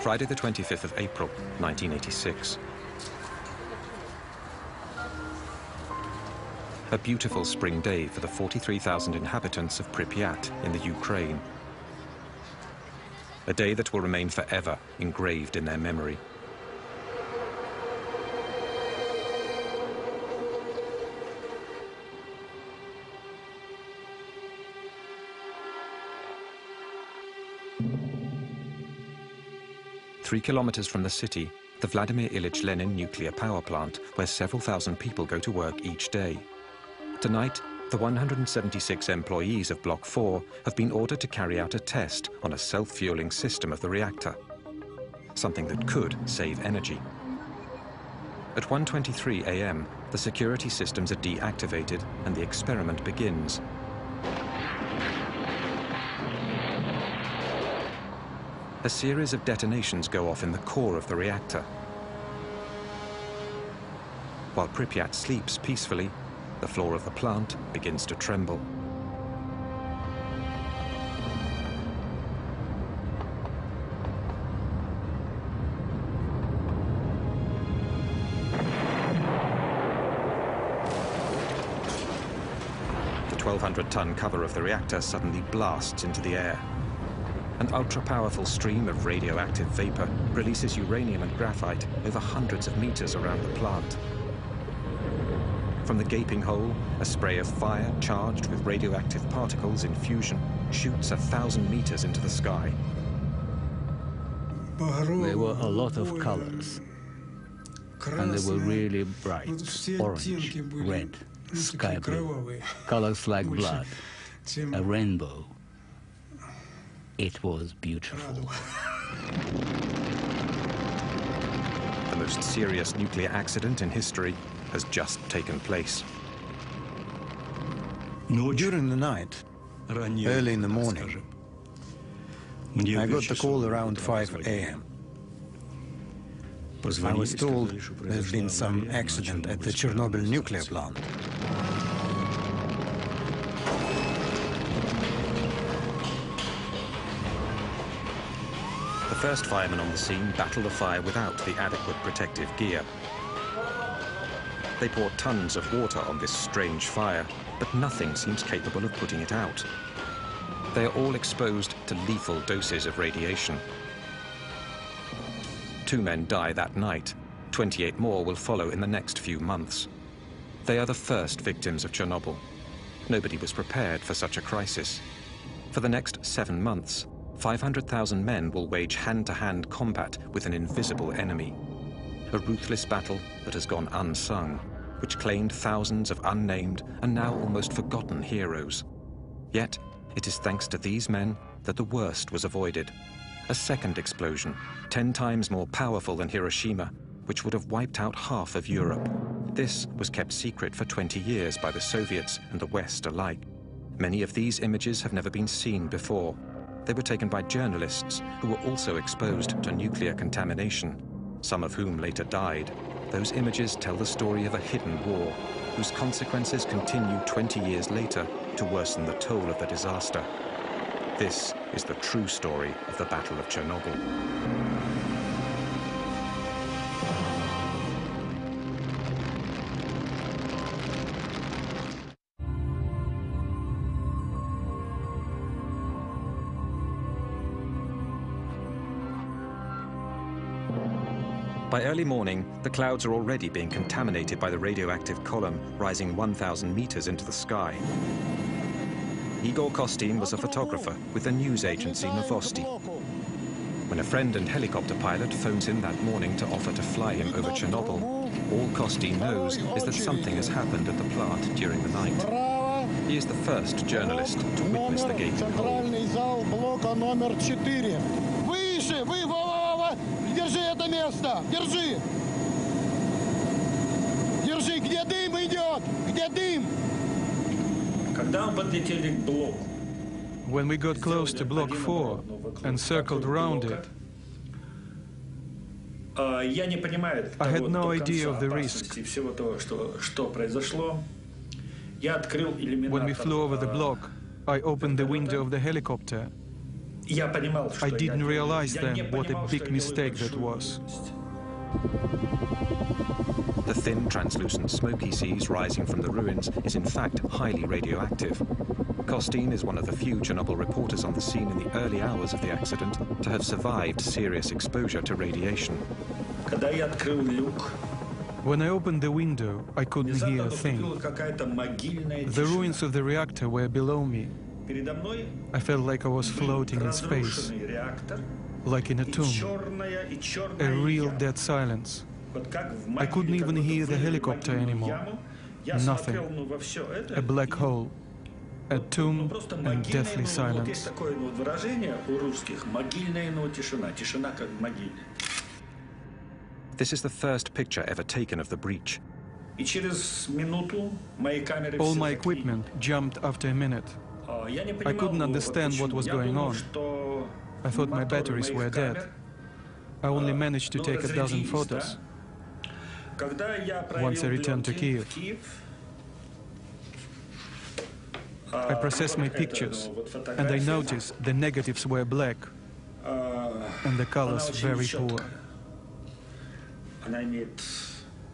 Friday the 25th of April, 1986. A beautiful spring day for the 43,000 inhabitants of Pripyat in the Ukraine. A day that will remain forever engraved in their memory. Three kilometers from the city, the Vladimir Ilyich Lenin nuclear power plant, where several thousand people go to work each day. Tonight, the 176 employees of Block 4 have been ordered to carry out a test on a self-fueling system of the reactor, something that could save energy. At 1:23 a.m., the security systems are deactivated and the experiment begins. A series of detonations go off in the core of the reactor. While Pripyat sleeps peacefully, the floor of the plant begins to tremble. The 1,200-ton cover of the reactor suddenly blasts into the air. An ultra-powerful stream of radioactive vapor releases uranium and graphite over hundreds of meters around the plant. From the gaping hole, a spray of fire charged with radioactive particles in fusion shoots 1,000 meters into the sky. There were a lot of colors, and they were really bright, orange, red, sky blue, colors like blood, a rainbow. It was beautiful. The most serious nuclear accident in history has just taken place. During the night, early in the morning, I got the call around 5 a.m. I was told there's been some accident at the Chernobyl nuclear plant. The first firemen on the scene battle the fire without the adequate protective gear. They pour tons of water on this strange fire, but nothing seems capable of putting it out. They are all exposed to lethal doses of radiation. 2 men die that night. 28 more will follow in the next few months. They are the first victims of Chernobyl. Nobody was prepared for such a crisis. For the next 7 months, 500,000 men will wage hand-to-hand combat with an invisible enemy. A ruthless battle that has gone unsung, which claimed thousands of unnamed and now almost forgotten heroes. Yet, it is thanks to these men that the worst was avoided. A second explosion, 10 times more powerful than Hiroshima, which would have wiped out half of Europe. This was kept secret for 20 years by the Soviets and the West alike. Many of these images have never been seen before. They were taken by journalists who were also exposed to nuclear contamination, some of whom later died. Those images tell the story of a hidden war, whose consequences continue 20 years later to worsen the toll of the disaster. This is the true story of the Battle of Chernobyl. By early morning, the clouds are already being contaminated by the radioactive column rising 1,000 meters into the sky. Igor Kostin was a photographer with the news agency Novosti. When a friend and helicopter pilot phones him that morning to offer to fly him over Chernobyl, all Kostin knows is that something has happened at the plant during the night. He is the first journalist to witness the gaping hole. Держи это место! Держи! Держи! Где дым идет? Где дым? When we got close to Block 4 and circled around it, I had no idea of the risk. When we flew over the block, I opened the window of the helicopter I didn't realize then what a big mistake that was. The thin, translucent, smoky seas rising from the ruins is in fact highly radioactive. Costin is one of the few Chernobyl reporters on the scene in the early hours of the accident to have survived serious exposure to radiation. When I opened the window, I couldn't hear a thing. The ruins of the reactor were below me. I felt like I was floating in space, like in a tomb, a real dead silence. I couldn't even hear the helicopter anymore. Nothing. A black hole, a tomb and deathly silence. This is the first picture ever taken of the breach. All my equipment jumped after a minute. I couldn't understand what was going on. I thought my batteries were dead. I only managed to take a dozen photos. Once I returned to Kiev, I processed my pictures, and I noticed the negatives were black, and the colors very poor.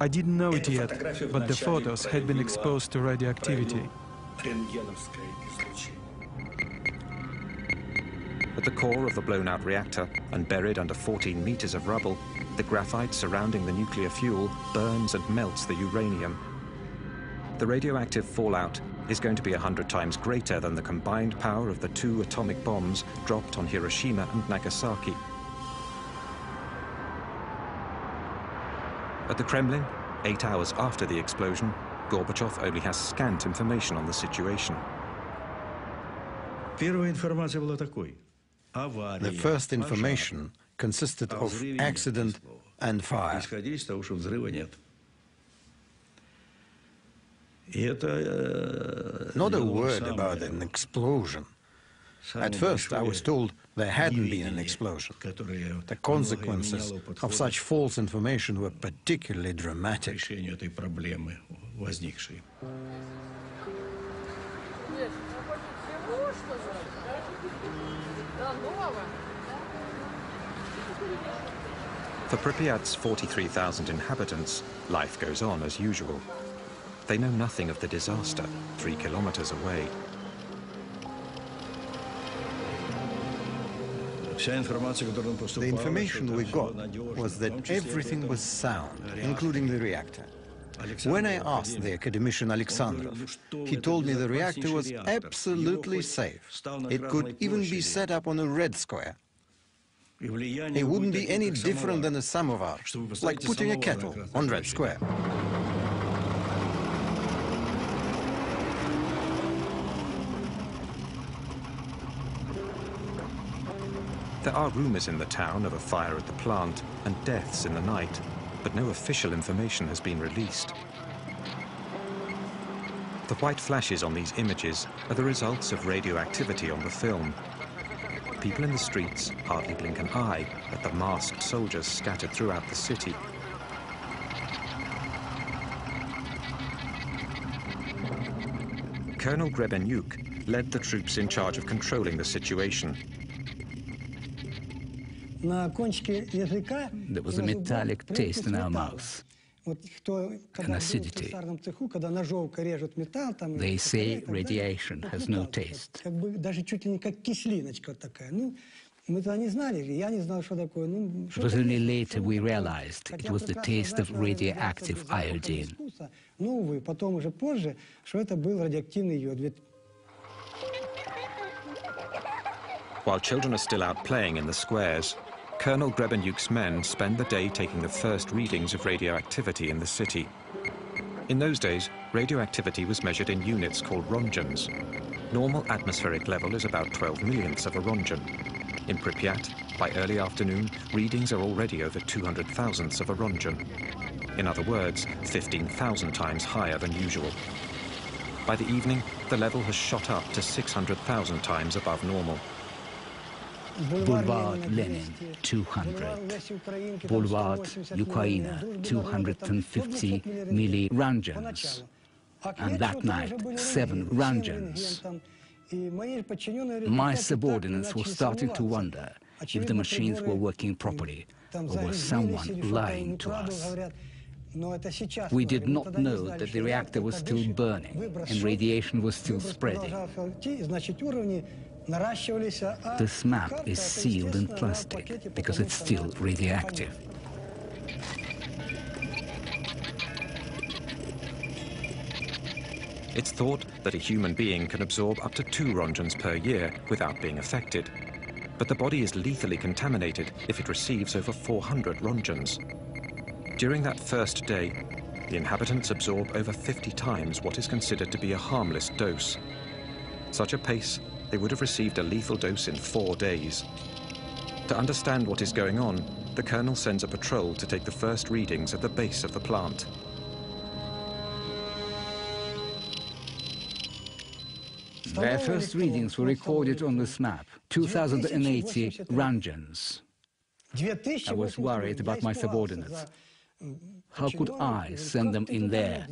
I didn't know it yet, but the photos had been exposed to radioactivity. At the core of the blown-out reactor and buried under 14 meters of rubble, the graphite surrounding the nuclear fuel burns and melts the uranium. The radioactive fallout is going to be 100 times greater than the combined power of the 2 atomic bombs dropped on Hiroshima and Nagasaki. At the Kremlin, 8 hours after the explosion, Gorbachev only has scant information on the situation. The first information consisted of accident and fire. Not a word about an explosion. At first, I was told there hadn't been an explosion. The consequences of such false information were particularly dramatic. For Pripyat's 43,000 inhabitants, life goes on as usual. They know nothing of the disaster 3 kilometers away. The information we got was that everything was sound, including the reactor. When I asked the academician Alexandrov, he told me the reactor was absolutely safe. It could even be set up on a red square. It wouldn't be any different than a samovar, like putting a kettle on red square. There are rumors in the town of a fire at the plant and deaths in the night, but no official information has been released. The white flashes on these images are the results of radioactivity on the film. People in the streets hardly blink an eye at the masked soldiers scattered throughout the city. Colonel Grebenyuk led the troops in charge of controlling the situation. There was a metallic taste in our mouth, an acidity. They say radiation has no taste. It was only later we realized it was the taste of radioactive iodine. While children are still out playing in the squares, Colonel Grebenyuk's men spend the day taking the first readings of radioactivity in the city. In those days, radioactivity was measured in units called rongens. Normal atmospheric level is about 12 millionths of a rongen. In Pripyat, by early afternoon, readings are already over 200 thousandths of a rongen. In other words, 15,000 times higher than usual. By the evening, the level has shot up to 600,000 times above normal. Boulevard Lenin, 200. Boulevard Ukraina, 250 millirongens. And that night, 7 rongens. My subordinates were starting to wonder if the machines were working properly or was someone lying to us. We did not know that the reactor was still burning and radiation was still spreading. This map is sealed in plastic because it's still radioactive. It's thought that a human being can absorb up to 2 rongens per year without being affected. But the body is lethally contaminated if it receives over 400 rongens. During that first day, the inhabitants absorb over 50 times what is considered to be a harmless dose. Such a pace, they would have received a lethal dose in 4 days. To understand what is going on, the colonel sends a patrol to take the first readings at the base of the plant. Their first readings were recorded on this map, 2,080 rongens. I was worried about my subordinates. How could I send them in there?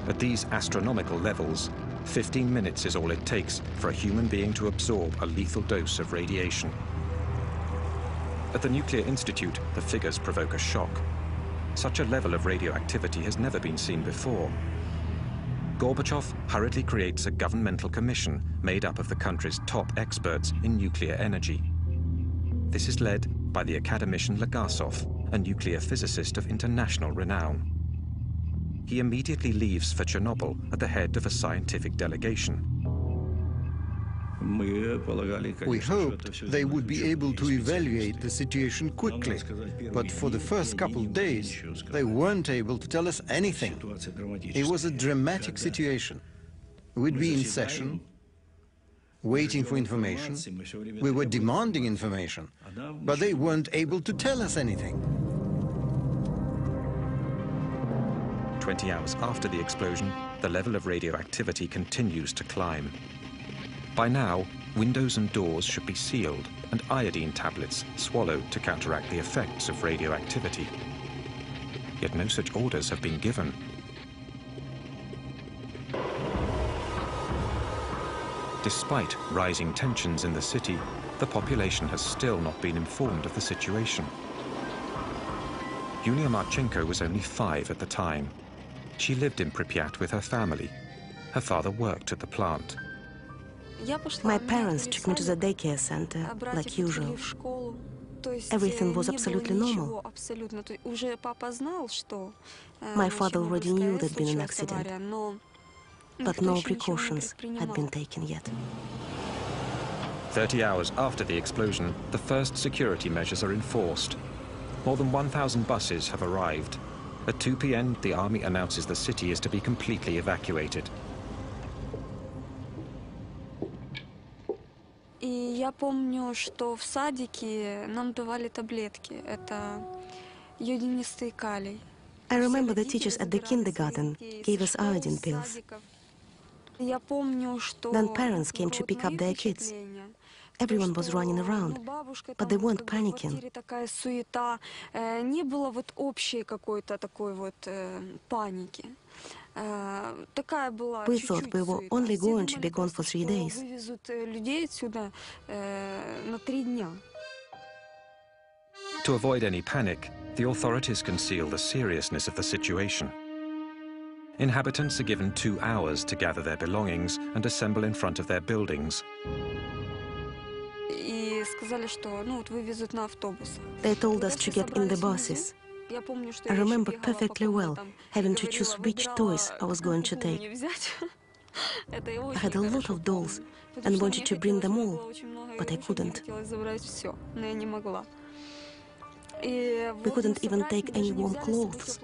At these astronomical levels, 15 minutes is all it takes for a human being to absorb a lethal dose of radiation. At the Nuclear Institute, the figures provoke a shock. Such a level of radioactivity has never been seen before. Gorbachev hurriedly creates a governmental commission made up of the country's top experts in nuclear energy. This is led by the academician Legasov, a nuclear physicist of international renown. He immediately leaves for Chernobyl at the head of a scientific delegation. We hoped they would be able to evaluate the situation quickly, but for the first couple of days, they weren't able to tell us anything. It was a dramatic situation. We'd be in session, waiting for information. We were demanding information, but they weren't able to tell us anything. 20 hours after the explosion, the level of radioactivity continues to climb. By now, windows and doors should be sealed and iodine tablets swallowed to counteract the effects of radioactivity. Yet no such orders have been given. Despite rising tensions in the city, the population has still not been informed of the situation. Yulia Marchenko was only 5 at the time. She lived in Pripyat with her family. Her father worked at the plant. My parents took me to the daycare center, like usual. Everything was absolutely normal. My father already knew there'd been an accident, but no precautions had been taken yet. 30 hours after the explosion, the first security measures are enforced. More than 1,000 buses have arrived. At 2 p.m., the army announces the city is to be completely evacuated. Я помню, что в садике нам давали таблетки. Это йодинистый калий. I remember the teachers at the kindergarten gave us iodine pills. Then parents came to pick up their kids. Everyone was running around, but they weren't panicking. Такая суета. Не было вот общей какой-то такой вот паники. We thought we were only going to be gone for 3 days. To avoid any panic, the authorities conceal the seriousness of the situation. Inhabitants are given 2 hours to gather their belongings and assemble in front of their buildings. They told us to get in the buses. I remember perfectly well having to choose which toys I was going to take. I had a lot of dolls and wanted to bring them all, but I couldn't. We couldn't even take any warm clothes.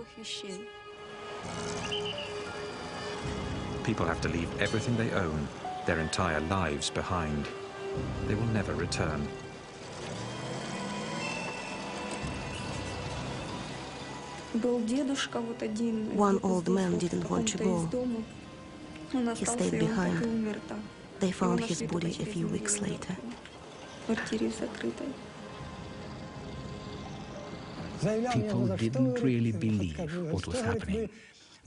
People have to leave everything they own, their entire lives behind. They will never return. One old man didn't want to go. He stayed behind. They found his body a few weeks later. People didn't really believe what was happening.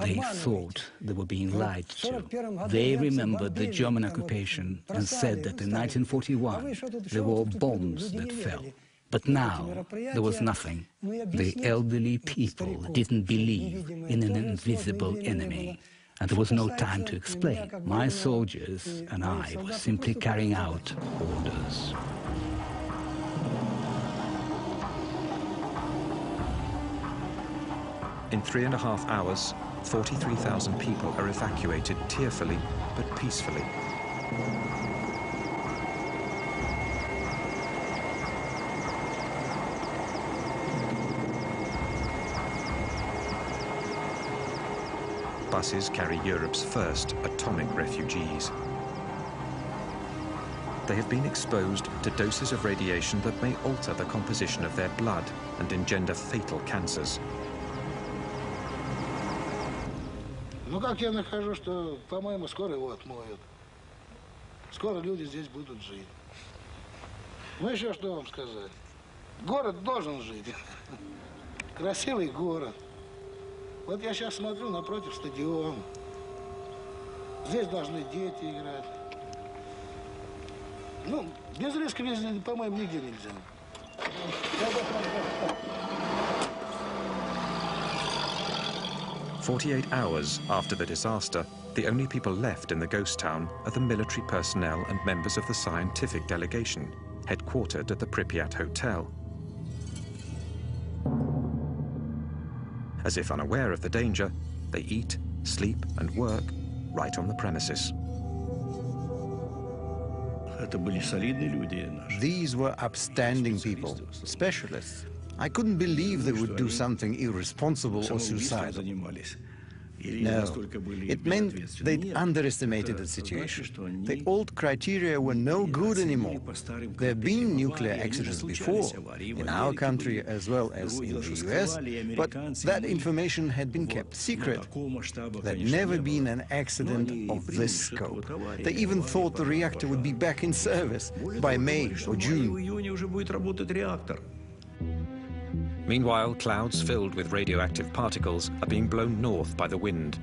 They thought they were being lied to. They remembered the German occupation and said that in 1941 there were bombs that fell. But now there was nothing. The elderly people didn't believe in an invisible enemy. And there was no time to explain. My soldiers and I were simply carrying out orders. In 3.5 hours, 43,000 people are evacuated tearfully but peacefully. Buses carry Europe's first atomic refugees. They have been exposed to doses of radiation that may alter the composition of their blood and engender fatal cancers. Ну как я нахожу, что, по-моему, скоро его отмоют. Скоро люди здесь будут жить. Ну еще что вам сказать? Город должен жить. Красивый город. Вот я сейчас смотрю напротив стадиона. Здесь должны дети играть. Ну, без риска, по-моему, нигде нельзя. 48 hours after the disaster, the only people left in the ghost town are the military personnel and members of the scientific delegation, headquartered at the Pripyat Hotel. As if unaware of the danger, they eat, sleep, and work right on the premises. These were upstanding people, specialists. I couldn't believe they would do something irresponsible or suicidal. No, it meant they'd underestimated the situation. The old criteria were no good anymore. There have been nuclear accidents before, in our country as well as in the US, but that information had been kept secret. There'd never been an accident of this scope. They even thought the reactor would be back in service by May or June. Meanwhile, clouds filled with radioactive particles are being blown north by the wind.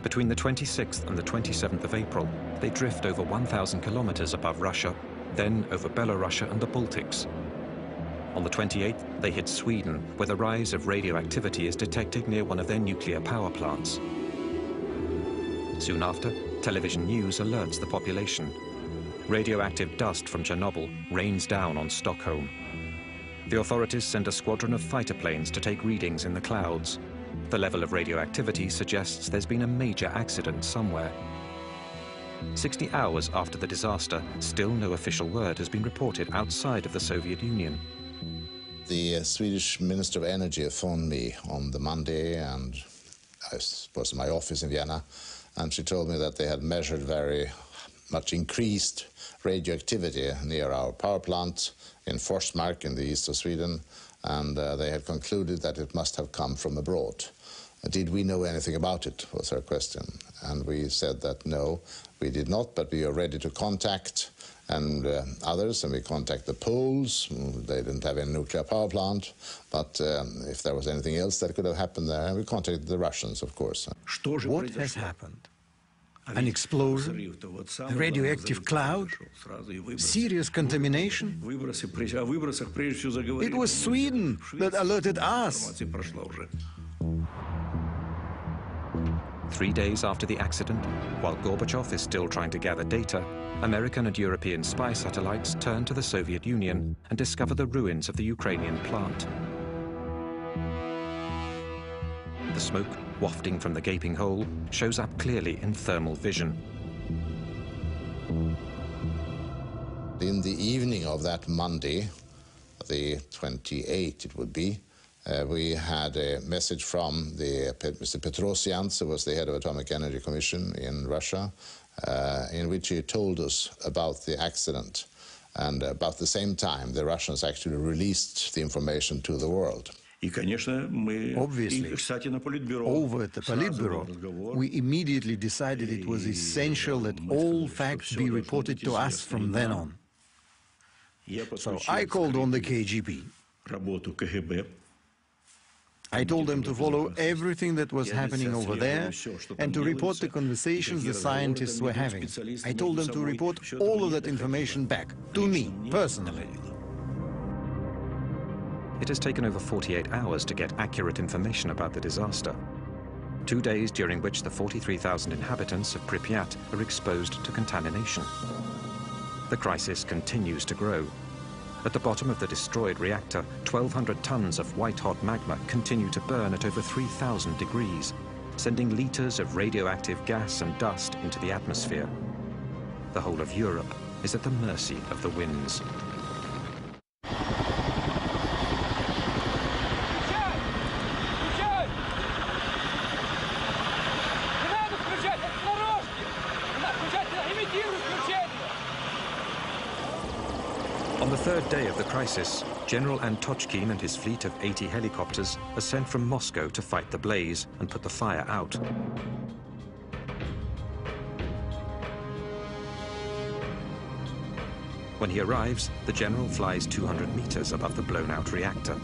Between the 26th and the 27th of April, they drift over 1,000 kilometers above Russia, then over Belarus and the Baltics. On the 28th, they hit Sweden, where the rise of radioactivity is detected near one of their nuclear power plants. Soon after, television news alerts the population. Radioactive dust from Chernobyl rains down on Stockholm. The authorities send a squadron of fighter planes to take readings in the clouds. The level of radioactivity suggests there's been a major accident somewhere. 60 hours after the disaster, still no official word has been reported outside of the Soviet Union. The Swedish Minister of Energy phoned me on the Monday, and I was in my office in Vienna, and she told me that they had measured very much increased radioactivity near our power plant in Forsmark in the east of Sweden, and they had concluded that it must have come from abroad. Did we know anything about it, was her question. And we said that no, we did not, but we are ready to contact others, and we contact the Poles. They didn't have any nuclear power plant, but if there was anything else that could have happened there, and we contacted the Russians, of course. What has happened? An explosion? A radioactive cloud? Serious contamination? It was Sweden that alerted us. 3 days after the accident, while Gorbachev is still trying to gather data, American and European spy satellites turn to the Soviet Union and discover the ruins of the Ukrainian plant. The smoke wafting from the gaping hole shows up clearly in thermal vision. In the evening of that Monday, the 28th it would be, we had a message from Mr. Petrosian, who was the head of Atomic Energy Commission in Russia, in which he told us about the accident. And about the same time, the Russians actually released the information to the world. Obviously, over at the Politburo, we immediately decided it was essential that all facts be reported to us from then on. So I called on the KGB. I told them to follow everything that was happening over there and to report the conversations the scientists were having. I told them to report all of that information back, to me, personally. It has taken over 48 hours to get accurate information about the disaster. 2 days during which the 43,000 inhabitants of Pripyat are exposed to contamination. The crisis continues to grow. At the bottom of the destroyed reactor, 1,200 tons of white-hot magma continue to burn at over 3,000 degrees, sending liters of radioactive gas and dust into the atmosphere. The whole of Europe is at the mercy of the winds. On the third day of the crisis, General Antochkin and his fleet of 80 helicopters are sent from Moscow to fight the blaze and put the fire out. When he arrives, the general flies 200 meters above the blown-out reactor.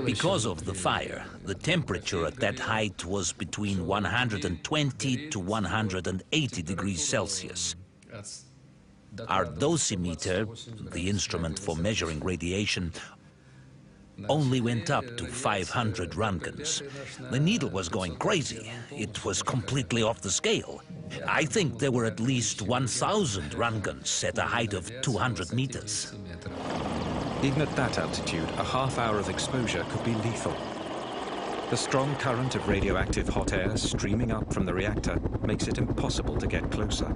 Because of the fire, the temperature at that height was between 120 to 180 degrees Celsius. Our dosimeter, the instrument for measuring radiation, only went up to 500 Röntgens. The needle was going crazy. It was completely off the scale. I think there were at least 1,000 Röntgens at a height of 200 meters. Even at that altitude, a half-hour of exposure could be lethal. The strong current of radioactive hot air streaming up from the reactor makes it impossible to get closer.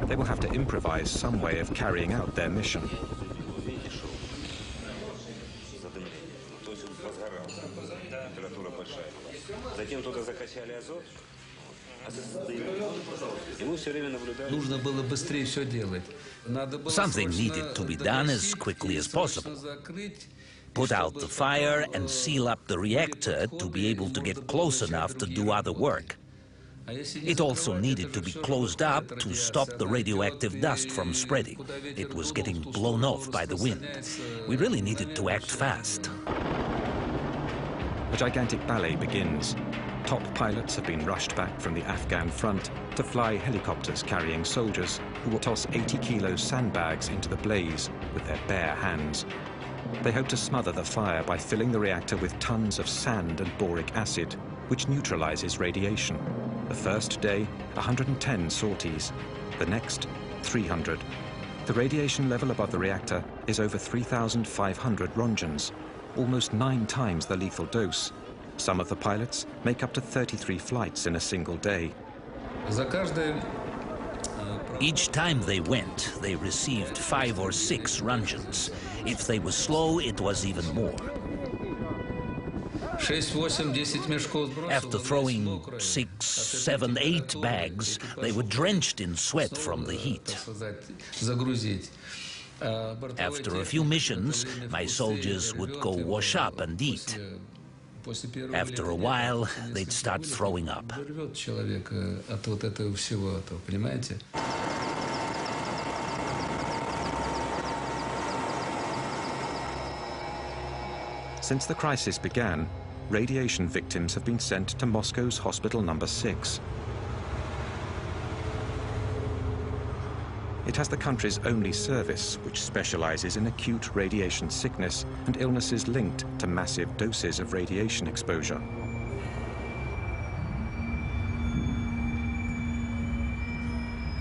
They will have to improvise some way of carrying out their mission. Something needed to be done as quickly as possible. Put out the fire and seal up the reactor to be able to get close enough to do other work. It also needed to be closed up to stop the radioactive dust from spreading. It was getting blown off by the wind. We really needed to act fast. A gigantic ballet begins. Top pilots have been rushed back from the Afghan front to fly helicopters carrying soldiers who will toss 80-kilo sandbags into the blaze with their bare hands. They hope to smother the fire by filling the reactor with tons of sand and boric acid, which neutralizes radiation. The first day, 110 sorties. The next, 300. The radiation level above the reactor is over 3,500 Röntgens, almost 9 times the lethal dose. Some of the pilots make up to 33 flights in a single day. Each time they went, they received 5 or 6 Röntgens. If they were slow, it was even more. After throwing 6, 7, 8 bags, they were drenched in sweat from the heat. After a few missions, my soldiers would go wash up and eat. After a while, they'd start throwing up. Since the crisis began, radiation victims have been sent to Moscow's Hospital Number 6. It has the country's only service, which specializes in acute radiation sickness and illnesses linked to massive doses of radiation exposure.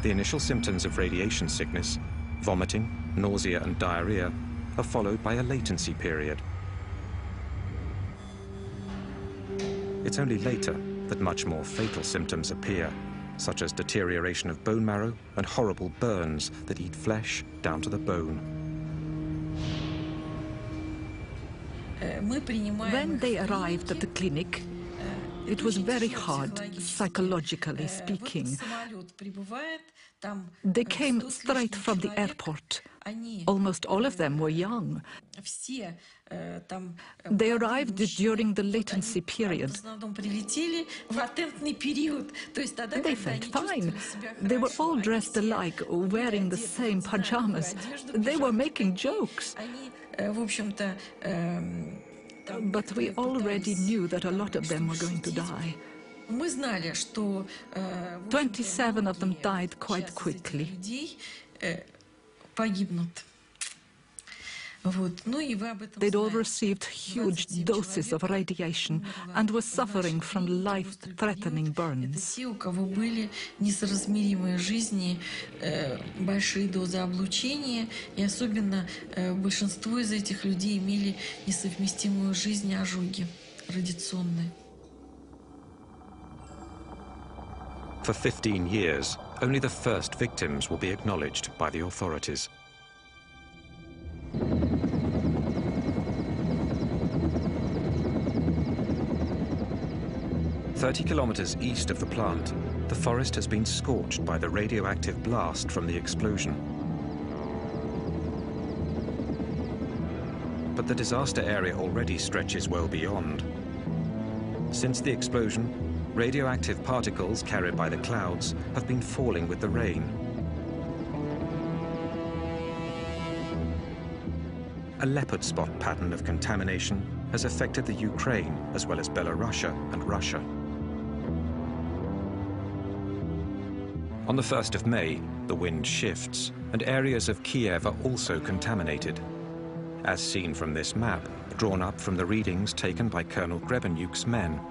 The initial symptoms of radiation sickness, vomiting, nausea and diarrhea, are followed by a latency period. It's only later that much more fatal symptoms appear, such as deterioration of bone marrow and horrible burns that eat flesh down to the bone. When they arrived at the clinic, it was very hard, psychologically speaking. They came straight from the airport. Almost all of them were young. They arrived during the latency period. They felt fine. They were all dressed alike, wearing the same pajamas. They were making jokes. But we already knew that a lot of them were going to die. 27 of them died quite quickly. They'd all received huge doses of radiation and were suffering from life-threatening burns. Большие дозы облучения, и особенно большинство из этих людей имели несовместимую жизнь ожоги радиационные. For 15 years, only the first victims will be acknowledged by the authorities. "30 kilometers east of the plant, the forest has been scorched by the radioactive blast from the explosion. But the disaster area already stretches well beyond. Since the explosion, radioactive particles carried by the clouds have been falling with the rain. A leopard spot pattern of contamination has affected the Ukraine as well as Belarus and Russia. On the 1st of May, the wind shifts, and areas of Kiev are also contaminated. As seen from this map, drawn up from the readings taken by Colonel Grebenyuk's men.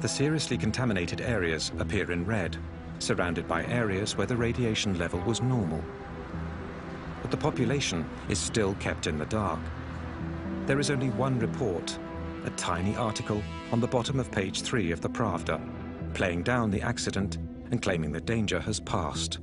The seriously contaminated areas appear in red, surrounded by areas where the radiation level was normal. But the population is still kept in the dark. There is only one report, a tiny article on the bottom of page 3 of the Pravda, playing down the accident and claiming the danger has passed.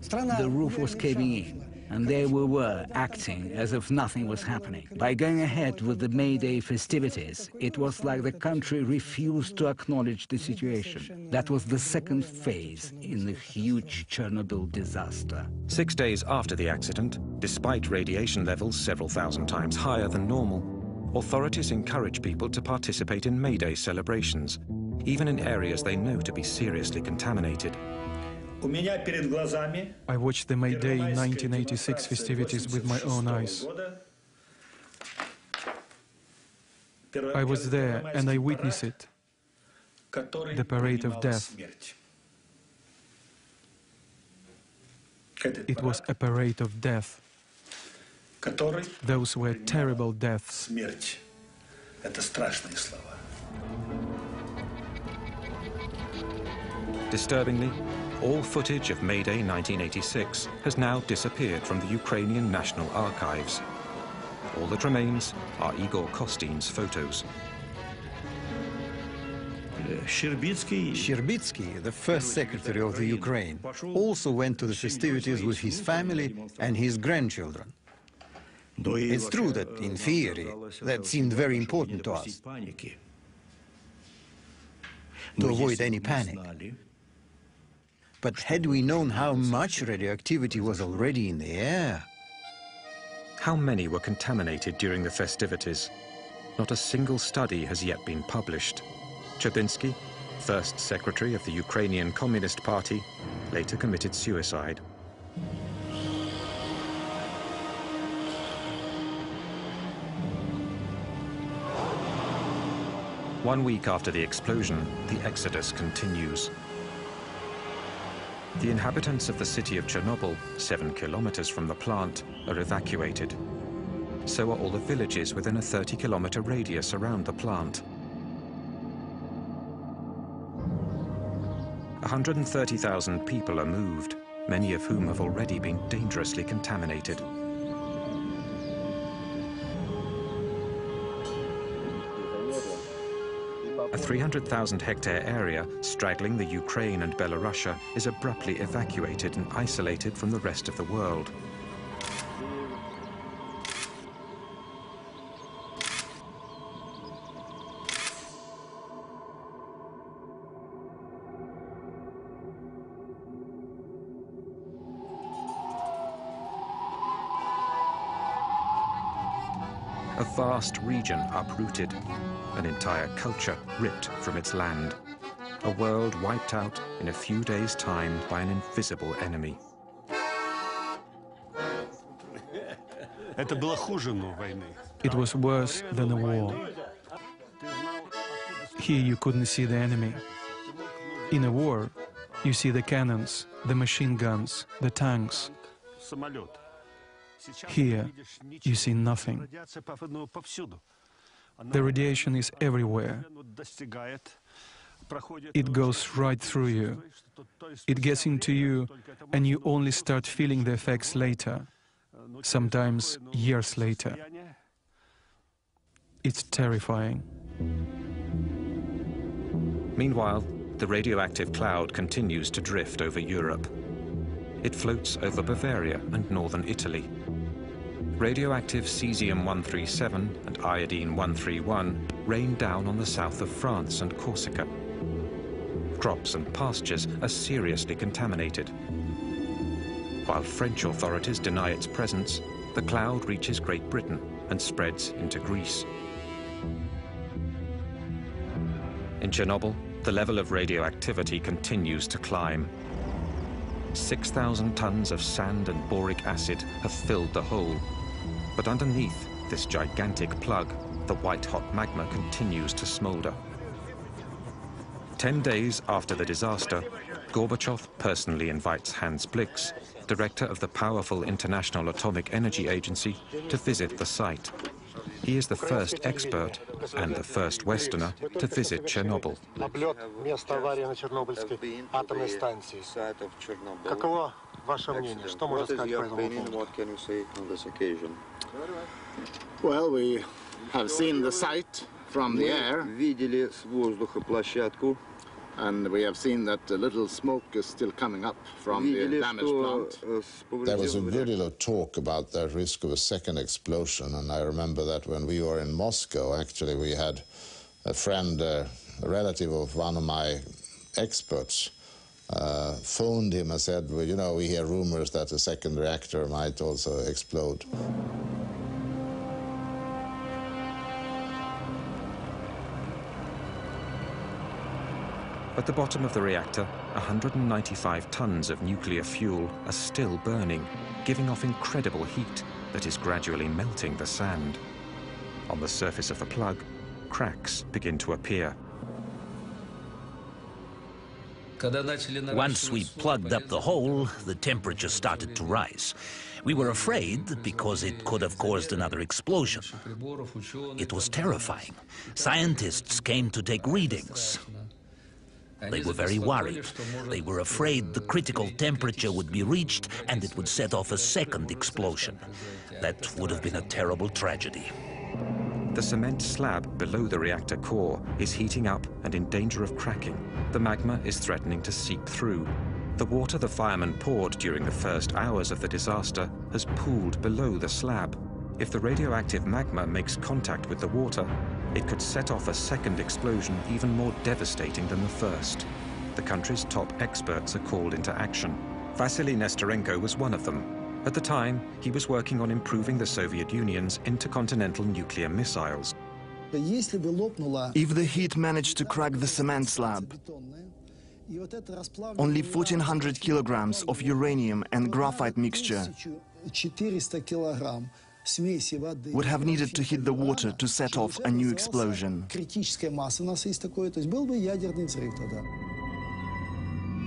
The roof was caving in, and there we were acting as if nothing was happening. By going ahead with the May Day festivities, it was like the country refused to acknowledge the situation. That was the second phase in the huge Chernobyl disaster. 6 days after the accident, despite radiation levels several thousand times higher than normal, authorities encourage people to participate in May Day celebrations, even in areas they know to be seriously contaminated. I watched the May Day 1986 festivities with my own eyes. I was there and I witnessed it. The parade of death. It was a parade of death. Those were terrible deaths. Disturbingly, all footage of May Day 1986 has now disappeared from the Ukrainian National Archives. All that remains are Igor Kostyn's photos. Sherbitsky, the first secretary of the Ukraine, also went to the festivities with his family and his grandchildren. It's true that, in theory, that seemed very important to us, to avoid any panic. But had we known how much radioactivity was already in the air? How many were contaminated during the festivities? Not a single study has yet been published. Cherbinsky, first secretary of the Ukrainian Communist Party, later committed suicide. One week after the explosion, the exodus continues. The inhabitants of the city of Chernobyl, 7 kilometers from the plant, are evacuated. So are all the villages within a 30-kilometer radius around the plant. 130,000 people are moved, many of whom have already been dangerously contaminated. A 300,000-hectare area straddling the Ukraine and Belarus is abruptly evacuated and isolated from the rest of the world. A vast region uprooted, an entire culture ripped from its land, a world wiped out in a few days' time by an invisible enemy. Это было хуже, но войны. It was worse than a war. Here you couldn't see the enemy. In a war, you see the cannons, the machine guns, the tanks. Here, you see nothing. The radiation is everywhere. It goes right through you. It gets into you, and you only start feeling the effects later, sometimes years later. It's terrifying. Meanwhile, the radioactive cloud continues to drift over Europe. It floats over Bavaria and northern Italy. Radioactive cesium-137 and iodine-131 rain down on the south of France and Corsica. Crops and pastures are seriously contaminated. While French authorities deny its presence, the cloud reaches Great Britain and spreads into Greece. In Chernobyl, the level of radioactivity continues to climb. 6,000 tons of sand and boric acid have filled the hole. But underneath this gigantic plug, the white-hot magma continues to smolder. 10 days after the disaster, Gorbachev personally invites Hans Blix, director of the powerful International Atomic Energy Agency, to visit the site. He is the first expert and the first Westerner to visit Chernobyl. Well, we have seen the site from the air, and we have seen that a little smoke is still coming up from the damaged plant. There was a good deal of talk about the risk of a second explosion, and I remember that when we were in Moscow, actually we had a friend, a relative of one of my experts, phoned him and said, well, you know, we hear rumors that a second reactor might also explode. At the bottom of the reactor, 195 tons of nuclear fuel are still burning, giving off incredible heat that is gradually melting the sand. On the surface of the plug, cracks begin to appear. Once we plugged up the hole, the temperature started to rise. We were afraid because it could have caused another explosion. It was terrifying. Scientists came to take readings. They were very worried. They were afraid the critical temperature would be reached and it would set off a second explosion. That would have been a terrible tragedy. The cement slab below the reactor core is heating up and in danger of cracking. The magma is threatening to seep through. The water the firemen poured during the first hours of the disaster has pooled below the slab. If the radioactive magma makes contact with the water, it could set off a second explosion even more devastating than the first. The country's top experts are called into action. Vasily Nestorenko was one of them. At the time, he was working on improving the Soviet Union's intercontinental nuclear missiles. If the heat managed to crack the cement slab, only 1,400 kilograms of uranium and graphite mixture would have needed to hit the water to set off a new explosion.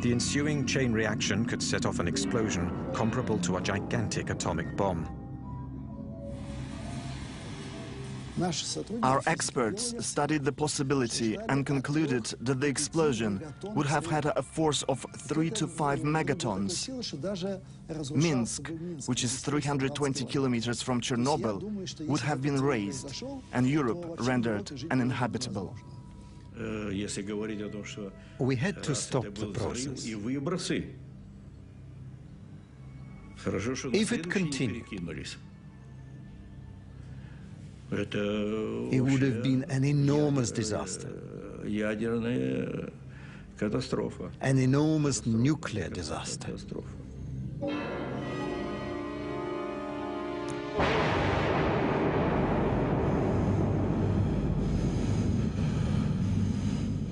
The ensuing chain reaction could set off an explosion comparable to a gigantic atomic bomb. Our experts studied the possibility and concluded that the explosion would have had a force of 3 to 5 megatons. Minsk, which is 320 kilometers from Chernobyl, would have been razed and Europe rendered uninhabitable. We had to stop the process. If it continued, it would have been an enormous disaster. An enormous nuclear disaster.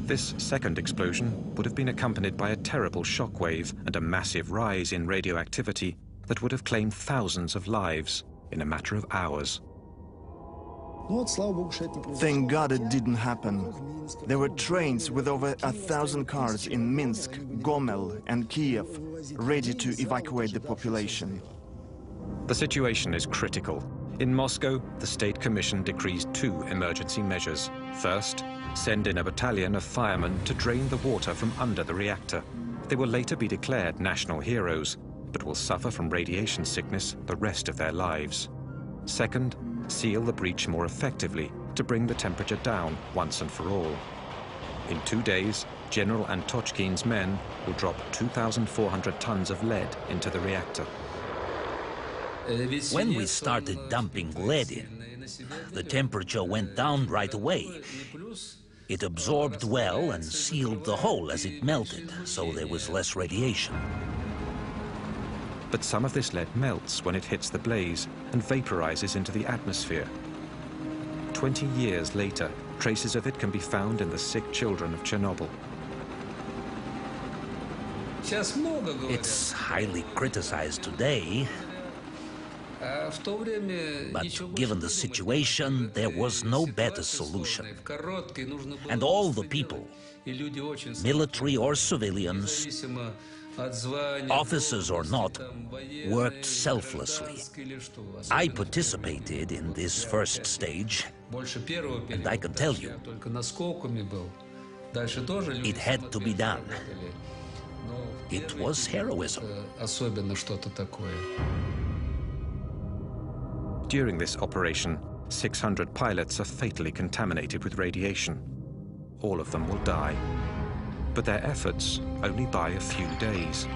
This second explosion would have been accompanied by a terrible shockwave and a massive rise in radioactivity that would have claimed thousands of lives in a matter of hours. Thank God it didn't happen. There were trains with over 1,000 cars in Minsk, Gomel and Kiev, ready to evacuate the population. The situation is critical. In Moscow, the State Commission decrees 2 emergency measures. First, send in a battalion of firemen to drain the water from under the reactor. They will later be declared national heroes, but will suffer from radiation sickness the rest of their lives. Second, seal the breach more effectively to bring the temperature down once and for all. In 2 days, General Antochkin's men will drop 2,400 tons of lead into the reactor. When we started dumping lead in, the temperature went down right away. It absorbed well and sealed the hole as it melted, so there was less radiation. But some of this lead melts when it hits the blaze and vaporizes into the atmosphere. 20 years later, traces of it can be found in the sick children of Chernobyl. It's highly criticized today, but given the situation, there was no better solution. And all the people, military or civilians, officers or not, worked selflessly. I participated in this first stage, and I can tell you, it had to be done. It was heroism. During this operation, 600 pilots are fatally contaminated with radiation. All of them will die. But their efforts only buy a few days.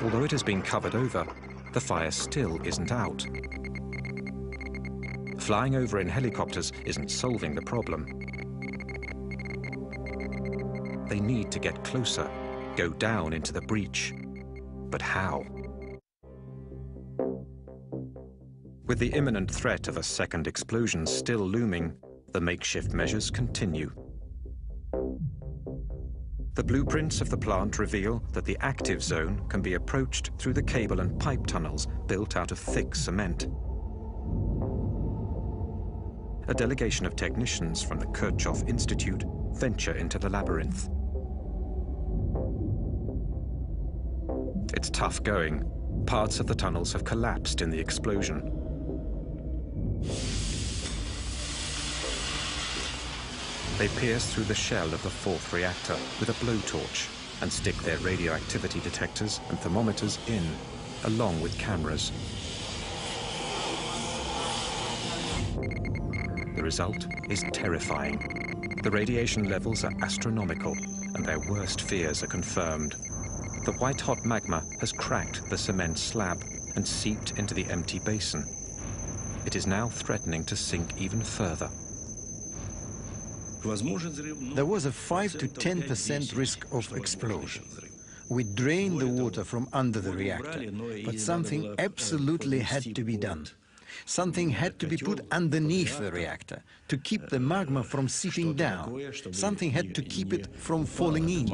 Although it has been covered over, the fire still isn't out. Flying over in helicopters isn't solving the problem. They need to get closer, go down into the breach. But how? With the imminent threat of a second explosion still looming, the makeshift measures continue. The blueprints of the plant reveal that the active zone can be approached through the cable and pipe tunnels built out of thick cement. A delegation of technicians from the Kirchhoff Institute venture into the labyrinth. It's tough going. Parts of the tunnels have collapsed in the explosion. They pierce through the shell of the 4th reactor with a blowtorch and stick their radioactivity detectors and thermometers in, along with cameras. The result is terrifying. The radiation levels are astronomical, and their worst fears are confirmed. The white-hot magma has cracked the cement slab and seeped into the empty basin. It is now threatening to sink even further. There was a 5 to 10% risk of explosion. We drained the water from under the reactor, but something absolutely had to be done. Something had to be put underneath the reactor to keep the magma from seeping down. Something had to keep it from falling in.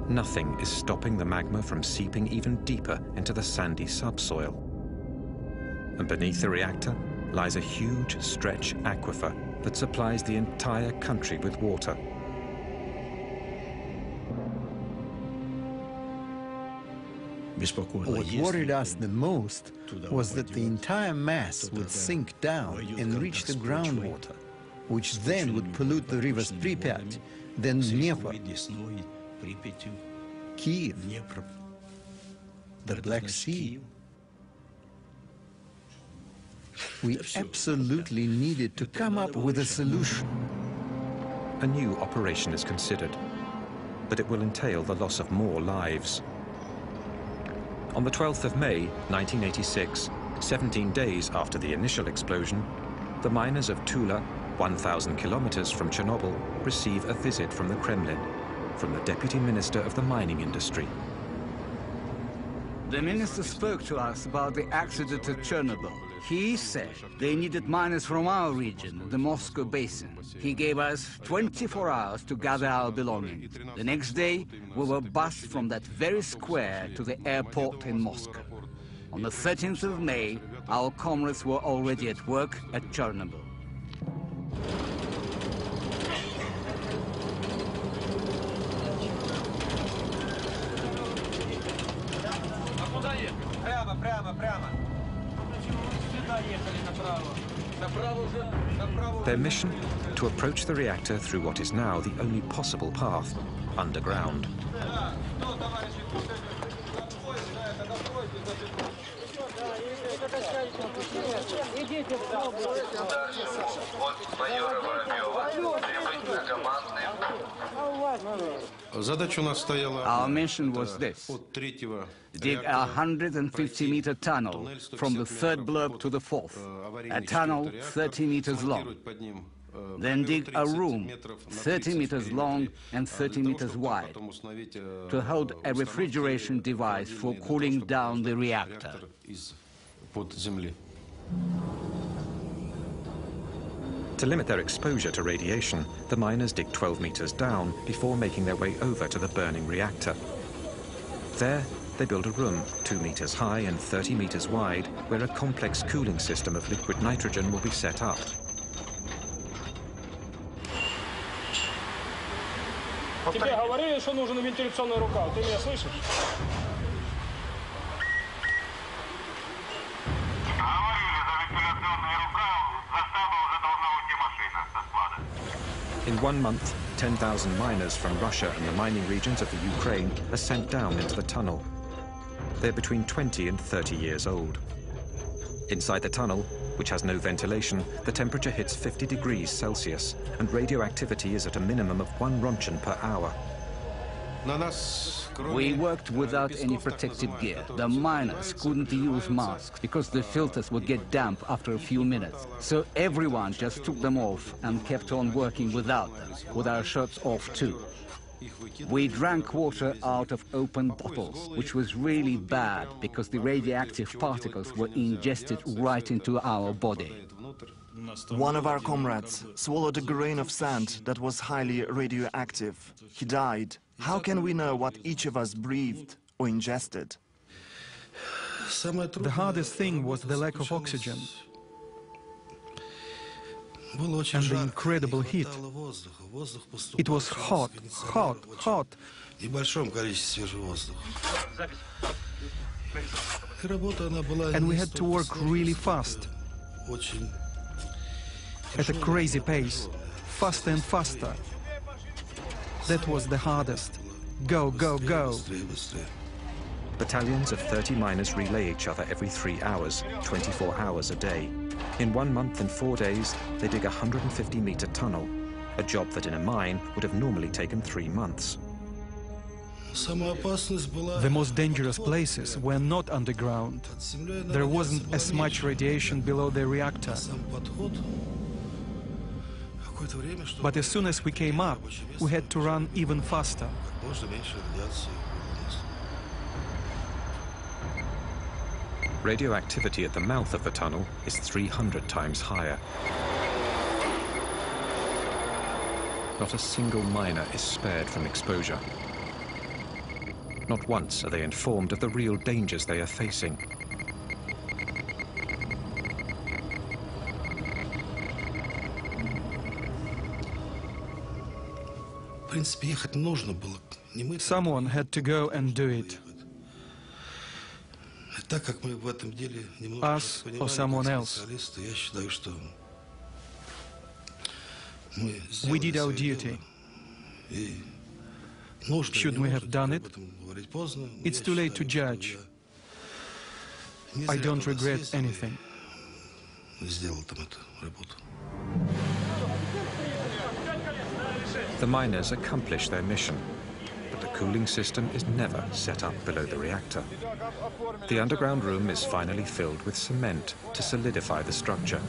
Nothing is stopping the magma from seeping even deeper into the sandy subsoil. And beneath the reactor lies a huge stretch aquifer that supplies the entire country with water. What worried us the most was that the entire mass would sink down and reach the groundwater, which then would pollute the rivers Pripyat, then Dnieper, Kiev, the Black Sea. We absolutely needed to come up with a solution. A new operation is considered, but it will entail the loss of more lives. On the 12th of May, 1986, 17 days after the initial explosion, the miners of Tula, 1,000 kilometers from Chernobyl, receive a visit from the Kremlin, from the Deputy Minister of the Mining Industry. The minister spoke to us about the accident at Chernobyl. He said they needed miners from our region, the Moscow basin. He gave us 24 hours to gather our belongings. The next day, we were bused from that very square to the airport in Moscow. On the 13th of May, our comrades were already at work at Chernobyl. Their mission? To approach the reactor through what is now the only possible path, underground. Our mission was this: dig a 150-meter tunnel from the third block to the fourth, a tunnel 30 meters long. Then dig a room 30 meters long and 30 meters wide to hold a refrigeration device for cooling down the reactor. To limit their exposure to radiation, the miners dig 12 meters down before making their way over to the burning reactor. There, they build a room 2 meters high and 30 meters wide, where a complex cooling system of liquid nitrogen will be set up. Тебе говорили, что нужен вентиляционный рукав. Ты меня слышишь? In 1 month, 10,000 miners from Russia and the mining regions of the Ukraine are sent down into the tunnel. They're between 20 and 30 years old. Inside the tunnel, which has no ventilation, the temperature hits 50 degrees Celsius, and radioactivity is at a minimum of 1 rontgen per hour. We worked without any protective gear. The miners couldn't use masks because the filters would get damp after a few minutes. So everyone just took them off and kept on working without them, with our shirts off too. We drank water out of open bottles, which was really bad because the radioactive particles were ingested right into our body. One of our comrades swallowed a grain of sand that was highly radioactive. He died. How can we know what each of us breathed or ingested? The hardest thing was the lack of oxygen and the incredible heat. It was hot, hot, hot. And we had to work really fast, at a crazy pace, faster and faster. That was the hardest. Go, go, go. Battalions of 30 miners relay each other every 3 hours, 24 hours a day. In 1 month and 4 days, they dig a 150-meter tunnel, a job that in a mine would have normally taken 3 months. The most dangerous places were not underground. There wasn't as much radiation below the reactor. But as soon as we came up, we had to run even faster. Radioactivity at the mouth of the tunnel is 300 times higher. Not a single miner is spared from exposure. Not once are they informed of the real dangers they are facing. Someone had to go and do it. Us or someone else. We did our duty. Should we have done it? It's too late to judge. I don't regret anything. The miners accomplish their mission, but the cooling system is never set up below the reactor. The underground room is finally filled with cement to solidify the structure.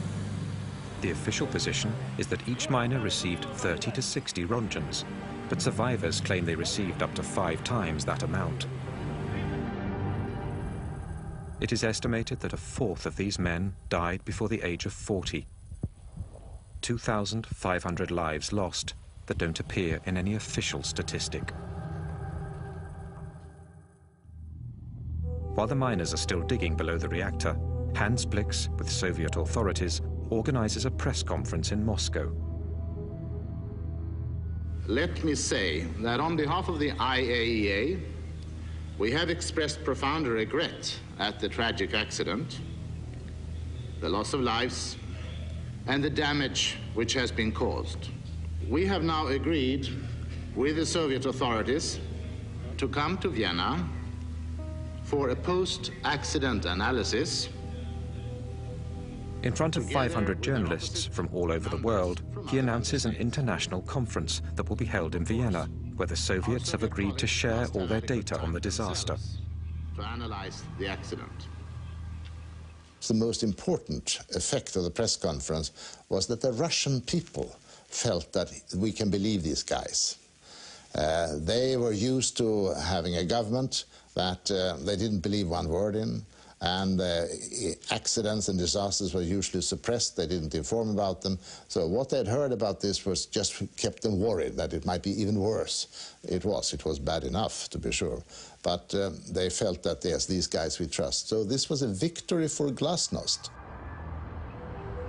The official position is that each miner received 30 to 60 rontgens, but survivors claim they received up to 5 times that amount. It is estimated that a fourth of these men died before the age of 40. 2,500 lives lost that don't appear in any official statistic. While the miners are still digging below the reactor, Hans Blix, with Soviet authorities, organizes a press conference in Moscow. Let me say that on behalf of the IAEA, we have expressed profound regret at the tragic accident, the loss of lives, and the damage which has been caused. We have now agreed with the Soviet authorities to come to Vienna for a post-accident analysis. In front of 500 journalists from all over the world, he announces an international conference that will be held in Vienna, where the Soviets have agreed to share all their data on the disaster. To analyze the accident. The most important effect of the press conference was that the Russian people felt that we can believe these guys. They were used to having a government that they didn't believe one word in, and accidents and disasters were usually suppressed. They didn't inform about them. So what they'd heard about this was just kept them worried that it might be even worse. It was bad enough, to be sure. But they felt that, yes, these guys we trust. So this was a victory for glasnost.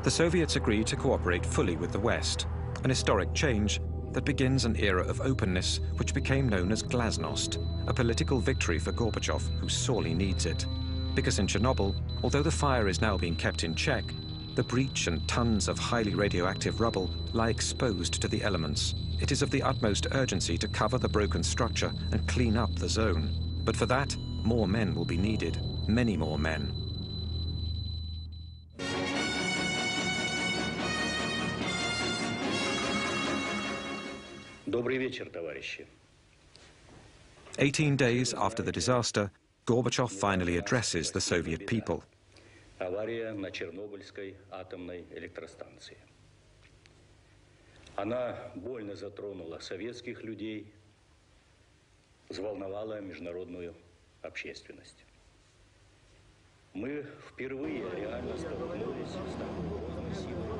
The Soviets agreed to cooperate fully with the West, an historic change that begins an era of openness which became known as glasnost, a political victory for Gorbachev, who sorely needs it. Because in Chernobyl, although the fire is now being kept in check, the breach and tons of highly radioactive rubble lie exposed to the elements. It is of the utmost urgency to cover the broken structure and clean up the zone. But for that, more men will be needed, many more men. Добрый вечер, товарищи. 18 days after the disaster, Gorbachev finally addresses the Soviet people. Авария на Чернобыльской атомной электростанции. Она больно затронула советских людей, взволновала международную общественность. Мы впервые реально столкнулись с такой грозной силой,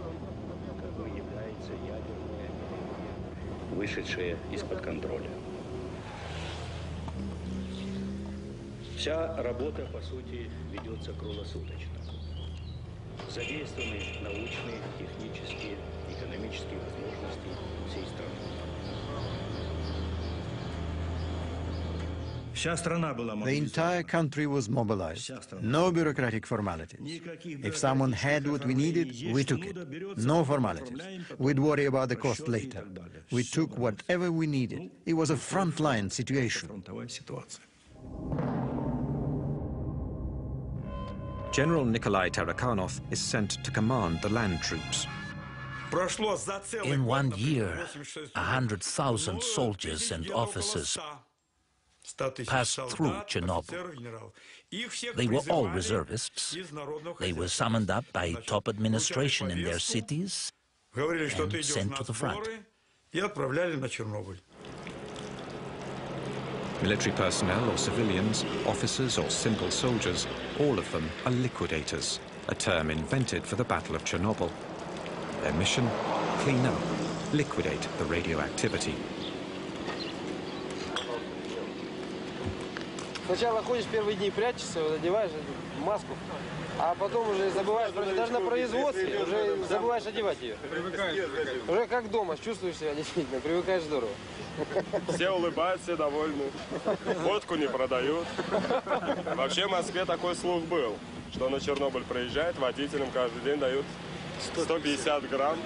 какой является ядерная энергия, вышедшая из-под контроля. Вся работа, по сути, ведется круглосуточно. Задействованы научные, технические, экономические возможности всей страны. The entire country was mobilized. No bureaucratic formalities. If someone had what we needed, we took it. No formalities. We'd worry about the cost later. We took whatever we needed. It was a frontline situation. General Nikolai Tarakhanov is sent to command the land troops. In 1 year, 100,000 soldiers and officers passed through Chernobyl. They were all reservists. They were summoned up by top administration in their cities and sent to the front. Military personnel or civilians, officers or simple soldiers, all of them are liquidators, a term invented for the Battle of Chernobyl. Their mission? Clean up, liquidate the radioactivity. Сначала ходишь первые дни, прячешься, одеваешь маску, а потом уже забываешь, даже на производстве уже забываешь одевать ее. Уже как дома, чувствуешь себя действительно, привыкаешь здорово. Все улыбаются, все довольны. Водку не продают. Вообще в Москве такой слух был, что на Чернобыль приезжает, водителям каждый день дают 150 грамм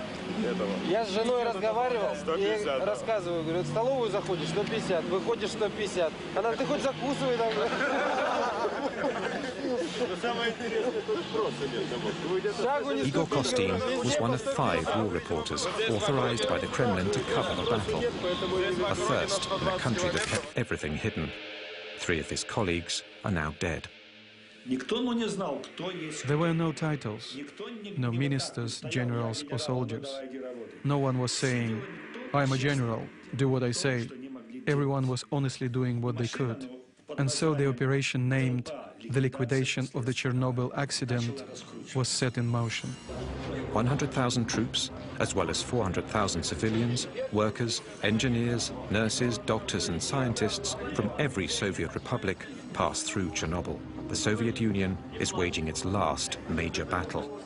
этого. Я с женой разговаривал 150, и да. рассказываю, говорю, в столовую заходишь 150, выходишь 150. Она, ты хоть закусывай там. Igor Kostin was one of 5 war reporters authorized by the Kremlin to cover the battle. A first in a country that kept everything hidden. 3 of his colleagues are now dead. There were no titles, no ministers, generals or soldiers. No one was saying, I'm a general, do what I say. Everyone was honestly doing what they could. And so the operation named the liquidation of the Chernobyl accident was set in motion. 100,000 troops, as well as 400,000 civilians, workers, engineers, nurses, doctors and scientists from every Soviet republic passed through Chernobyl. the Soviet Union is waging its last major battle.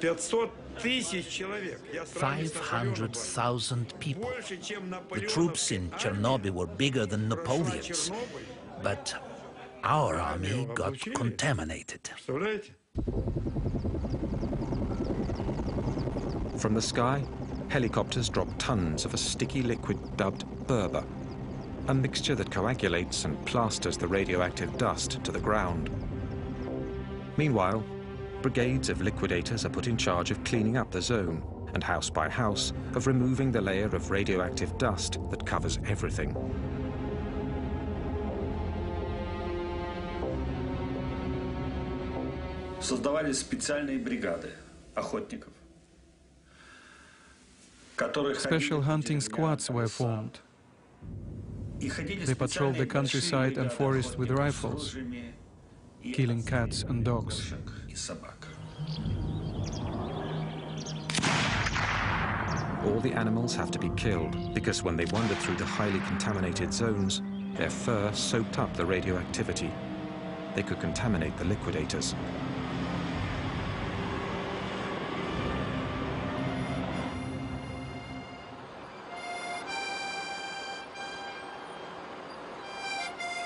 500,000 people. The troops in Chernobyl were bigger than Napoleon's, but our army got contaminated. From the sky, helicopters drop tons of a sticky liquid dubbed Berber, a mixture that coagulates and plasters the radioactive dust to the ground. Meanwhile, brigades of liquidators are put in charge of cleaning up the zone and house by house of removing the layer of radioactive dust that covers everything. Создавались специальные бригады охотников. Special hunting squads were formed. They patrolled the countryside and forest with rifles, killing cats and dogs. All the animals have to be killed because when they wandered through the highly contaminated zones, their fur soaked up the radioactivity. They could contaminate the liquidators.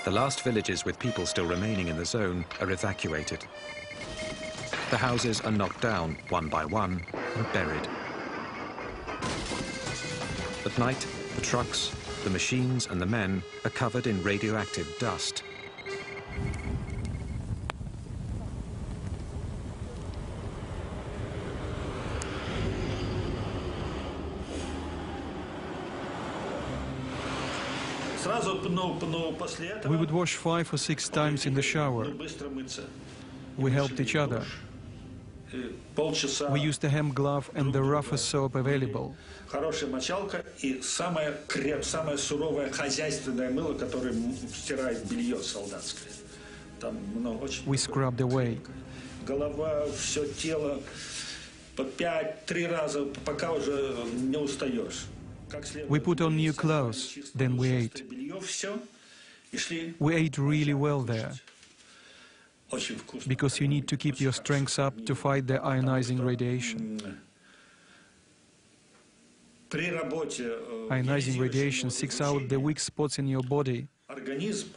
The last villages with people still remaining in the zone are evacuated. The houses are knocked down one by one and buried. At night, the trucks, the machines and the men are covered in radioactive dust. We would wash 5 or 6 times in the shower. We helped each other. We used a hemp glove and the roughest soap available. Хорошая мочалка и самое суровое хозяйственное мыло, которое стирает белье солдатское. Там очень. We scrubbed away. Голова, все тело по 5-3 раза, пока уже не устаешь. We put on new clothes, then we ate. We ate really well there, because you need to keep your strength up to fight the ionizing radiation. Ionizing radiation seeks out the weak spots in your body. Организм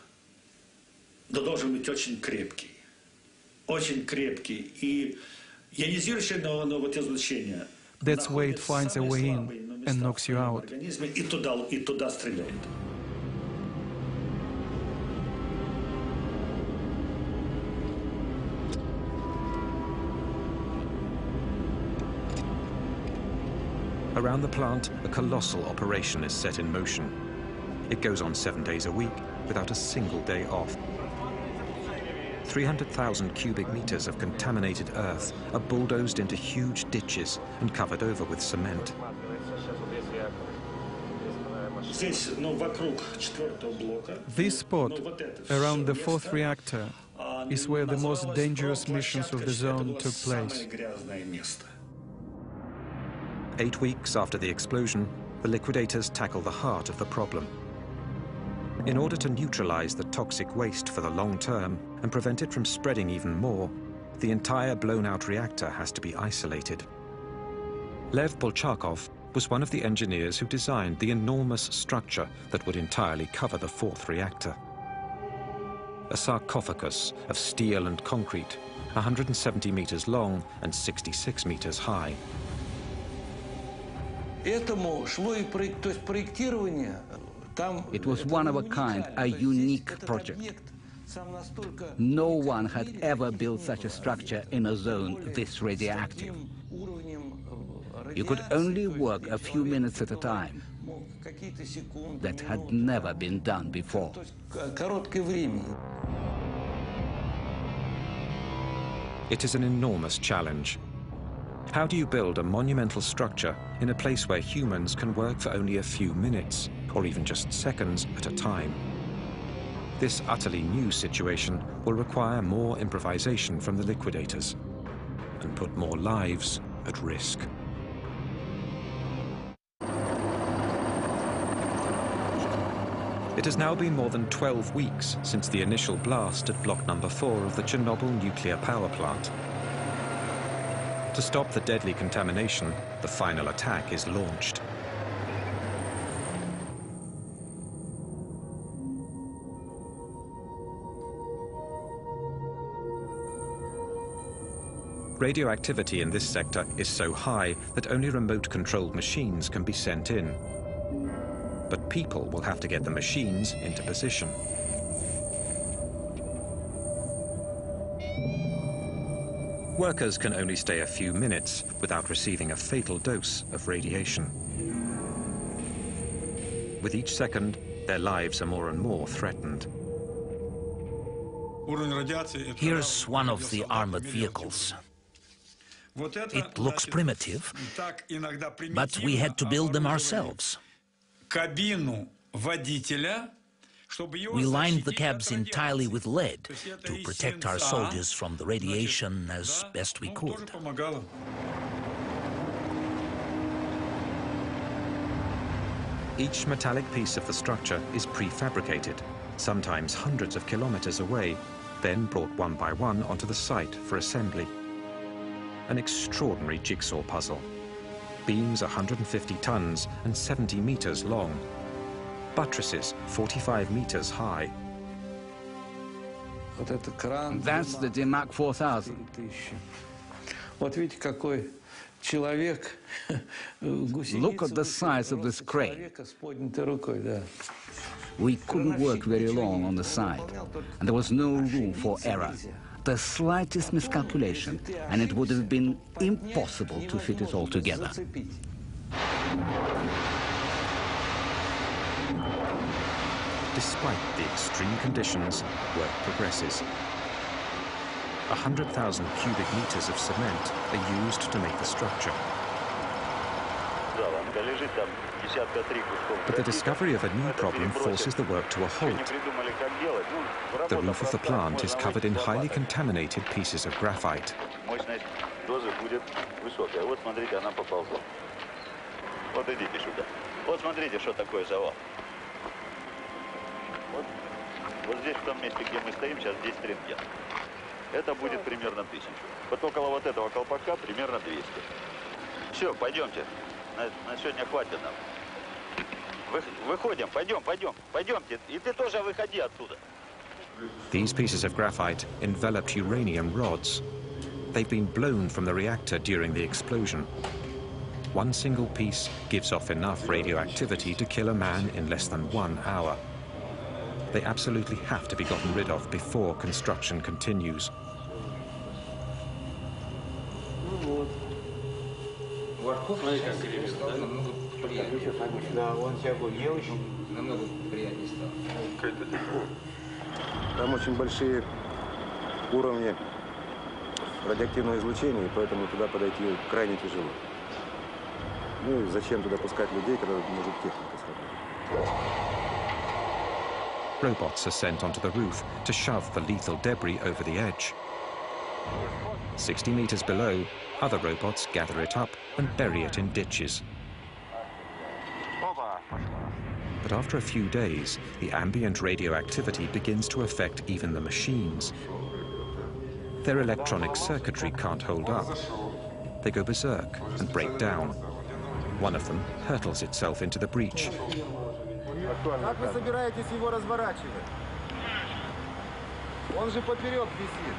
должен быть очень крепкий. Очень крепкий. И ионизирующее излучение. That's where it finds a way in and knocks you out. И туда стреляет. Around the plant, a colossal operation is set in motion. It goes on 7 days a week without a single day off. 300,000 cubic meters of contaminated earth are bulldozed into huge ditches and covered over with cement. This spot, around the 4th reactor, is where the most dangerous missions of the zone took place. 8 weeks after the explosion, the liquidators tackle the heart of the problem. In order to neutralize the toxic waste for the long term and prevent it from spreading even more, the entire blown-out reactor has to be isolated. Lev Bolchakov was one of the engineers who designed the enormous structure that would entirely cover the 4th reactor. A sarcophagus of steel and concrete, 170 meters long and 66 meters high. It was one of a kind, a unique project. No one had ever built such a structure in a zone this radioactive. You could only work a few minutes at a time. That had never been done before. It is an enormous challenge. How do you build a monumental structure in a place where humans can work for only a few minutes, or even just seconds at a time? This utterly new situation will require more improvisation from the liquidators and put more lives at risk. It has now been more than 12 weeks since the initial blast at block number 4 of the Chernobyl nuclear power plant. To stop the deadly contamination, the final attack is launched. Radioactivity in this sector is so high that only remote-controlled machines can be sent in. But people will have to get the machines into position. Workers can only stay a few minutes without receiving a fatal dose of radiation. With each second, their lives are more and more threatened. Here's one of the armored vehicles. It looks primitive, but we had to build them ourselves. We lined the cabs entirely with lead to protect our soldiers from the radiation as best we could. Each metallic piece of the structure is prefabricated, sometimes hundreds of kilometers away, then brought one by one onto the site for assembly. An extraordinary jigsaw puzzle. Beams 150 tons and 70 meters long. Buttresses 45 meters high. That's the Dimac 4000. Look at the size of this crane. We couldn't work very long on the side, and there was no room for error. The slightest miscalculation, and it would have been impossible to fit it all together. Despite the extreme conditions, work progresses. 100,000 cubic meters of cement are used to make the structure. But the discovery of a new problem forces the work to a halt. The roof of the plant is covered in highly contaminated pieces of graphite. Вот здесь, в том месте, где мы стоим, сейчас 10 рентген. Это будет примерно 1000. Вот около вот этого колпака примерно 200. Все, пойдемте. На сегодня хватит нам. Выходим, пойдемте. И ты тоже выходи оттуда. These pieces of graphite enveloped uranium rods. They've been blown from the reactor during the explosion. One single piece gives off enough radioactivity to kill a man in less than 1 hour. They absolutely have to be gotten rid of before construction continues. Там очень большие уровни радиоактивного излучения, и поэтому туда подойти крайне тяжело. Ну и зачем туда пускать людей, когда может техника сработать? Robots are sent onto the roof to shove the lethal debris over the edge. 60 meters below, other robots gather it up and bury it in ditches. But after a few days, the ambient radioactivity begins to affect even the machines. Their electronic circuitry can't hold up. They go berserk and break down. One of them hurtles itself into the breach. Как вы собираетесь его разворачивать? Он же поперек висит.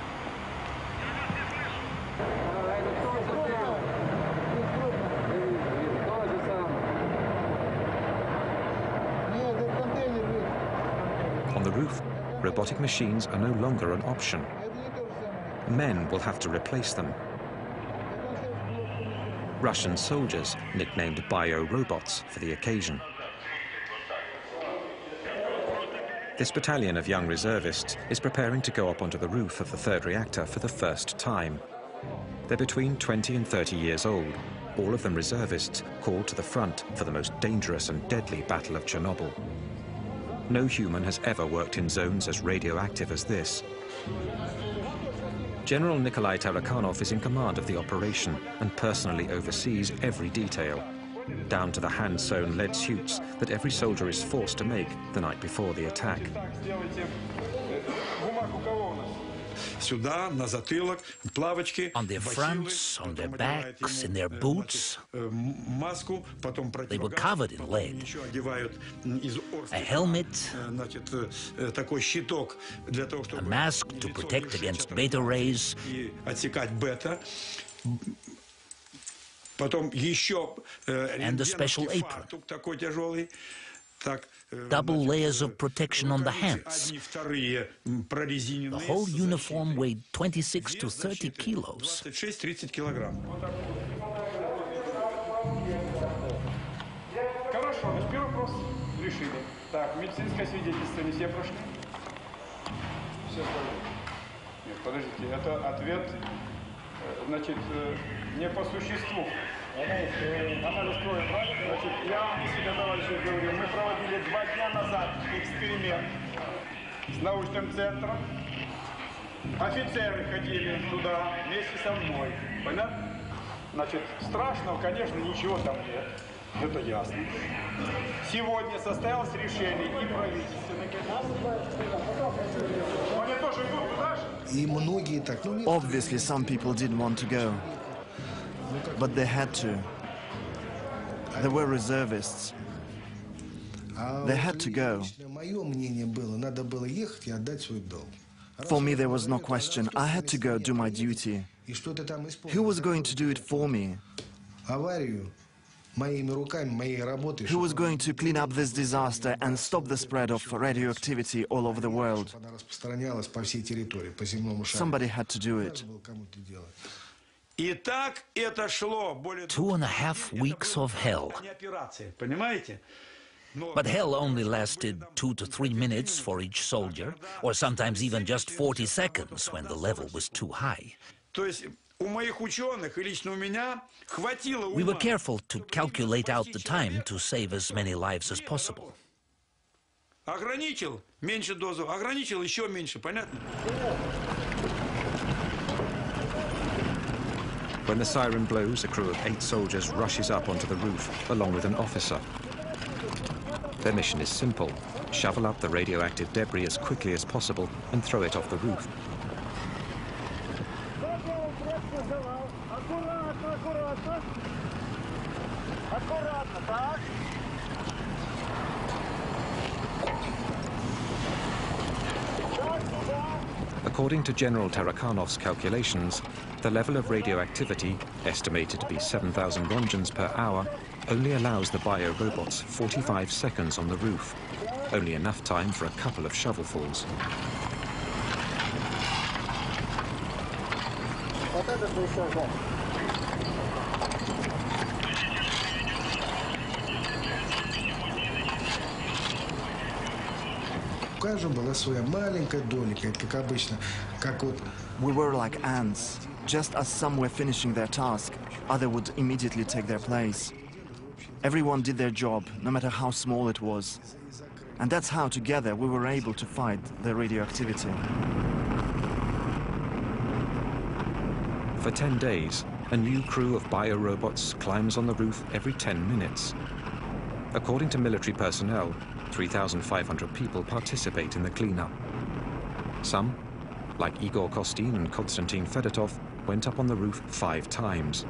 On the roof, robotic machines are no longer an option. Men will have to replace them. Russian soldiers nicknamed bio-robots for the occasion. This battalion of young reservists is preparing to go up onto the roof of the third reactor for the first time. They're between 20 and 30 years old, all of them reservists called to the front for the most dangerous and deadly battle of Chernobyl. No human has ever worked in zones as radioactive as this. General Nikolai Tarakanov is in command of the operation and personally oversees every detail. down to the hand-sewn lead suits that every soldier is forced to make the night before the attack. On their fronts, on their backs, in their boots, they were covered in lead. A helmet, a mask to protect against beta rays, and a special apron. Double layers of protection on the hands. The whole uniform weighed 26 to 30 kilos. Хорошо, значит, первый вопрос решили. Так, медицинское свидетельство все прошли? Все прошли. Нет, подождите, это ответ, значит, не по существу. Анализ крови, правильно? Значит, я себе, товарищи, говорю, мы проводили 2 дня назад эксперимент с научным центром. Офицеры ходили туда вместе со мной. Понятно? Значит, страшного, конечно, ничего там нет. Это ясно. Сегодня состоялось решение и правительственное. Они тоже идут туда же? Obviously, some people didn't want to go, but they had to. There were reservists. They had to go. For me, there was no question. I had to go do my duty. Who was going to do it for me? Who was going to clean up this disaster and stop the spread of radioactivity all over the world? Somebody had to do it. 2.5 weeks of hell. But hell only lasted 2 to 3 minutes for each soldier, or sometimes even just 40 seconds when the level was too high. We were careful to calculate out the time to save as many lives as possible. When the siren blows, a crew of 8 soldiers rushes up onto the roof, along with an officer. Their mission is simple: shovel up the radioactive debris as quickly as possible and throw it off the roof. According to General Tarakanov's calculations, the level of radioactivity, estimated to be 7,000 rongens per hour, only allows the bio-robots 45 seconds on the roof, only enough time for a couple of shovelfuls. We were like ants. Just as some were finishing their task, others would immediately take their place. Everyone did their job, no matter how small it was. And that's how, together, we were able to fight the radioactivity. For 10 days, a new crew of bio-robots climbs on the roof every 10 minutes. According to military personnel, 3,500 people participate in the cleanup. Some, like Igor Kostin and Konstantin Fedotov, went up on the roof 5 times.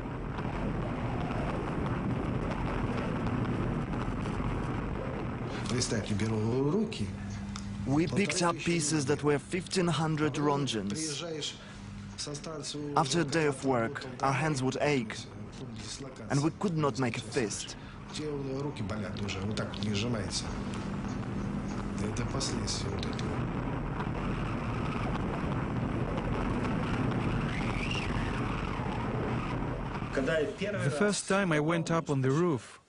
We picked up pieces that were 1,500 rongens. After a day of work, our hands would ache, and we could not make a fist. The first time I went up on the roof,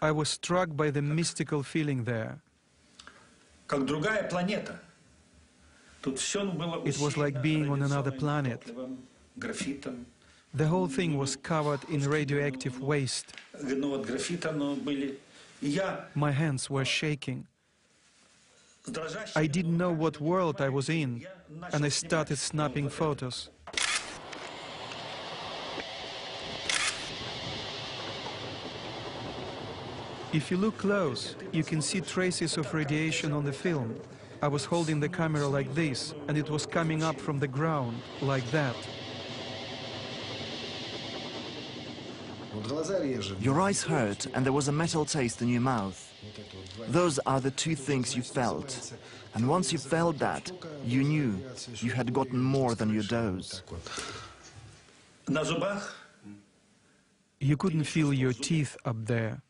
I was struck by the mystical feeling there. It was like being on another planet. The whole thing was covered in radioactive waste. My hands were shaking. I didn't know what world I was in, and I started snapping photos. If you look close, you can see traces of radiation on the film. I was holding the camera like this, and it was coming up from the ground, like that. Your eyes hurt and there was a metal taste in your mouth. Those are the two things you felt. And once you felt that, you knew you had gotten more than your dose. You couldn't feel your teeth up there.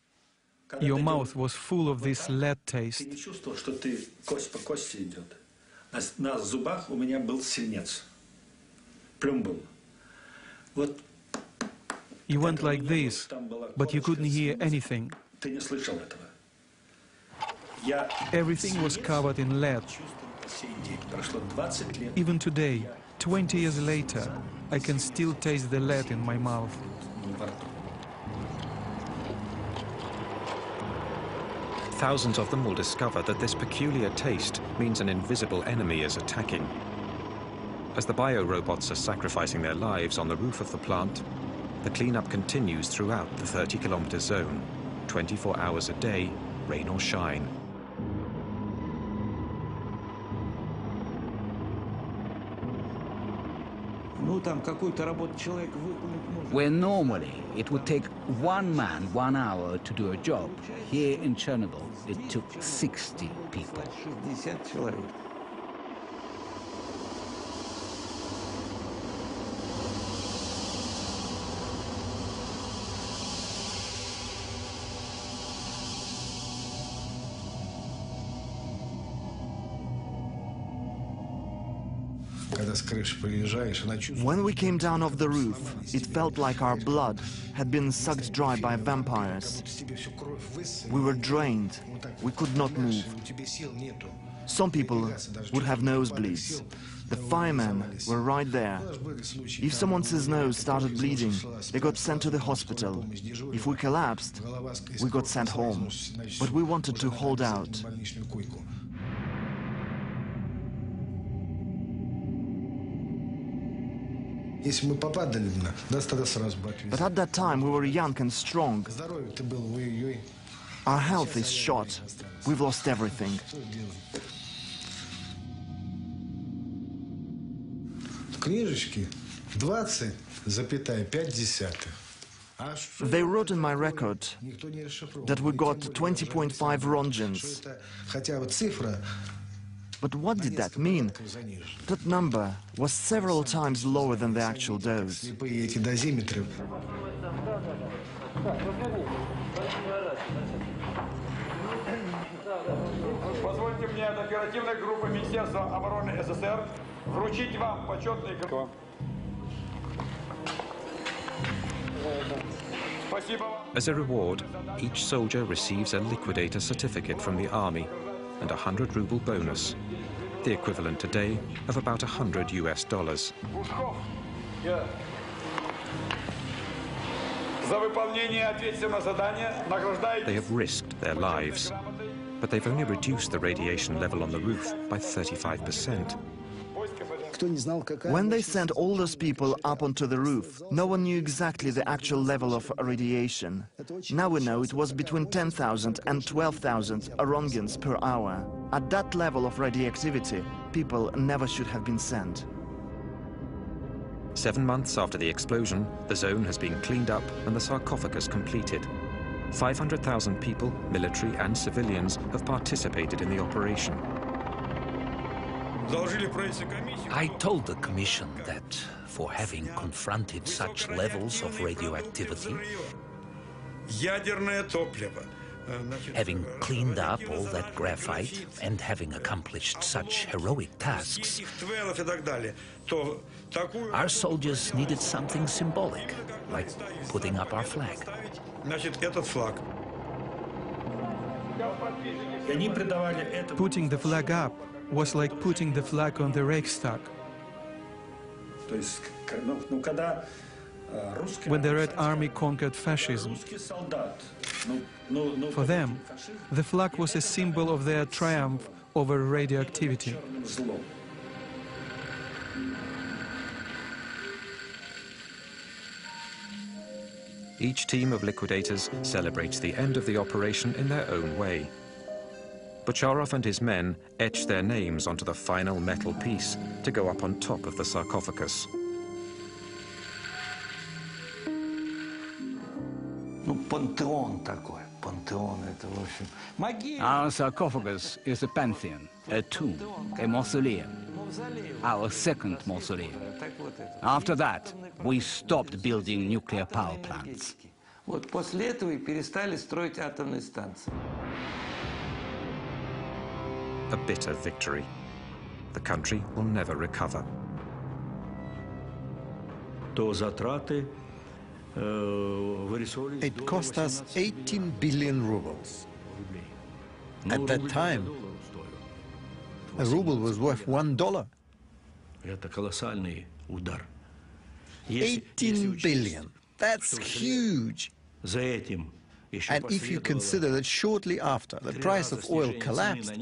Your mouth was full of this lead taste. You went like this, but you couldn't hear anything. Everything was covered in lead. Even today, 20 years later, I can still taste the lead in my mouth. Thousands of them will discover that this peculiar taste means an invisible enemy is attacking. As the biorobots are sacrificing their lives on the roof of the plant, the cleanup continues throughout the 30-kilometer zone, 24 hours a day, rain or shine. Where normally it would take one man 1 hour to do a job, here in Chernobyl it took 60 people. When we came down off the roof, it felt like our blood had been sucked dry by vampires. We were drained. We could not move. Some people would have nosebleeds. The firemen were right there. If someone's nose started bleeding, they got sent to the hospital. If we collapsed, we got sent home. But we wanted to hold out. But at that time we were young and strong. Our health is shot. We've lost everything. They wrote in my record that we got 20.5 rongens. But what did that mean? That number was several times lower than the actual dose. Позвольте мне от оперативной группы Министерства обороны СССР вручить вам почетный грамоту. As a reward, each soldier receives a liquidator certificate from the army and a 100-ruble bonus, the equivalent today of about $100 US. They have risked their lives, but they've only reduced the radiation level on the roof by 35%. When they sent all those people up onto the roof, no one knew exactly the actual level of radiation. Now we know it was between 10,000 and 12,000 rongens per hour. At that level of radioactivity, people never should have been sent. 7 months after the explosion, the zone has been cleaned up and the sarcophagus completed. 500,000 people, military and civilians, have participated in the operation. I told the commission that for having confronted such levels of radioactivity, having cleaned up all that graphite and having accomplished such heroic tasks, our soldiers needed something symbolic, like putting up our flag. Putting the flag up was like putting the flag on the Reichstag. When the Red Army conquered fascism, for them, the flag was a symbol of their triumph over radioactivity. Each team of liquidators celebrates the end of the operation in their own way. Bocharov and his men etch their names onto the final metal piece to go up on top of the sarcophagus. Our sarcophagus is a pantheon, a tomb, a mausoleum. Our second mausoleum. After that, we stopped building nuclear power plants. A bitter victory. The country will never recover. It cost us 18 billion rubles. At that time, a ruble was worth $1. 18 billion. That's huge. And if you consider that shortly after the price of oil collapsed,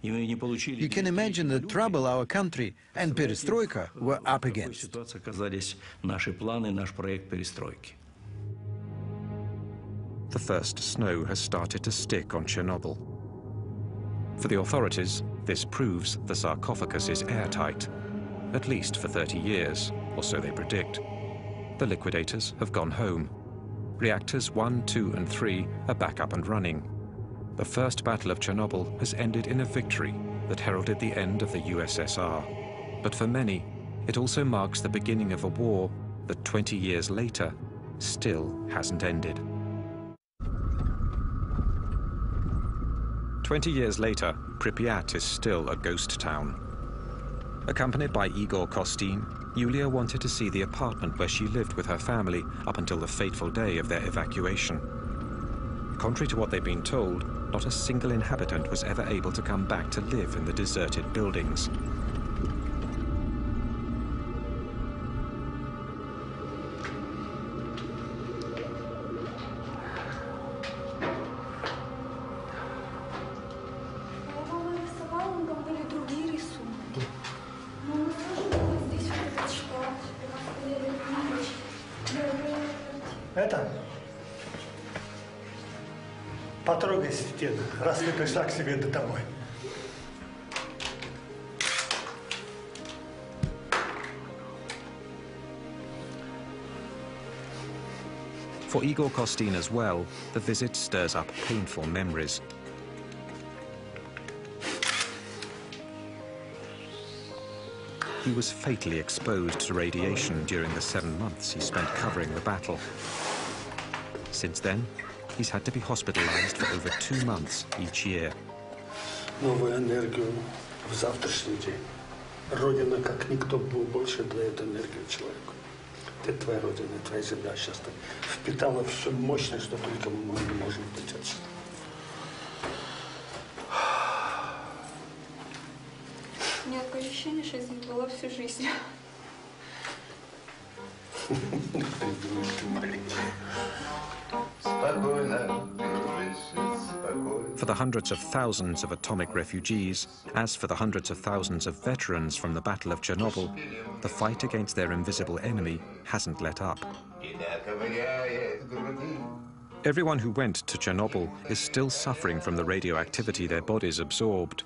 you can imagine the trouble our country and perestroika were up against. The first snow has started to stick on Chernobyl. For the authorities, this proves the sarcophagus is airtight, at least for 30 years, or so they predict. The liquidators have gone home. Reactors 1, 2, and 3 are back up and running. The first battle of Chernobyl has ended in a victory that heralded the end of the USSR. But for many, it also marks the beginning of a war that 20 years later still hasn't ended. 20 years later, Pripyat is still a ghost town. Accompanied by Igor Kostin, Yulia wanted to see the apartment where she lived with her family up until the fateful day of their evacuation. Contrary to what they'd been told, not a single inhabitant was ever able to come back to live in the deserted buildings. Потрогай стену, раз ты пришла к себе домой. For Igor Kostin as well, the visit stirs up painful memories. He was fatally exposed to radiation during the 7 months he spent covering the battle. Since then, he's had to be hospitalized for over 2 months each year. Новую энергию в завтрашний день. Родина, как никто, больше дает энергию человеку. Это твоя родина, твоя земля сейчас впитала всю мощность, что только мы можем дать отсюда. У меня такое ощущение, что здесь была всю жизнь. For the hundreds of thousands of atomic refugees, as for the hundreds of thousands of veterans from the Battle of Chernobyl, the fight against their invisible enemy hasn't let up. Everyone who went to Chernobyl is still suffering from the radioactivity their bodies absorbed.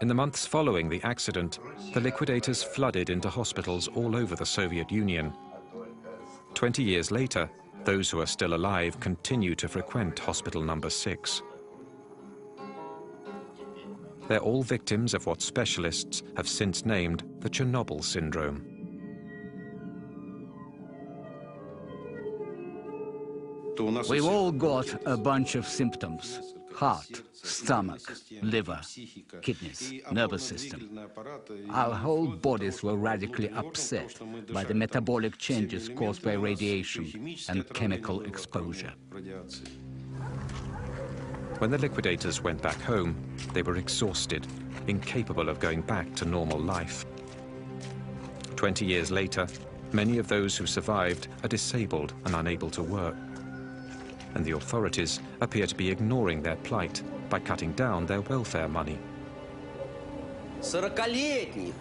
In the months following the accident, the liquidators flooded into hospitals all over the Soviet Union. 20 years later, those who are still alive continue to frequent Hospital Number 6. They're all victims of what specialists have since named the Chernobyl syndrome. We've all got a bunch of symptoms: heart, stomach, liver, kidneys, nervous system. Our whole bodies were radically upset by the metabolic changes caused by radiation and chemical exposure. When the liquidators went back home, they were exhausted, incapable of going back to normal life. 20 years later, many of those who survived are disabled and unable to work. And the authorities appear to be ignoring their plight by cutting down their welfare money. 40-летних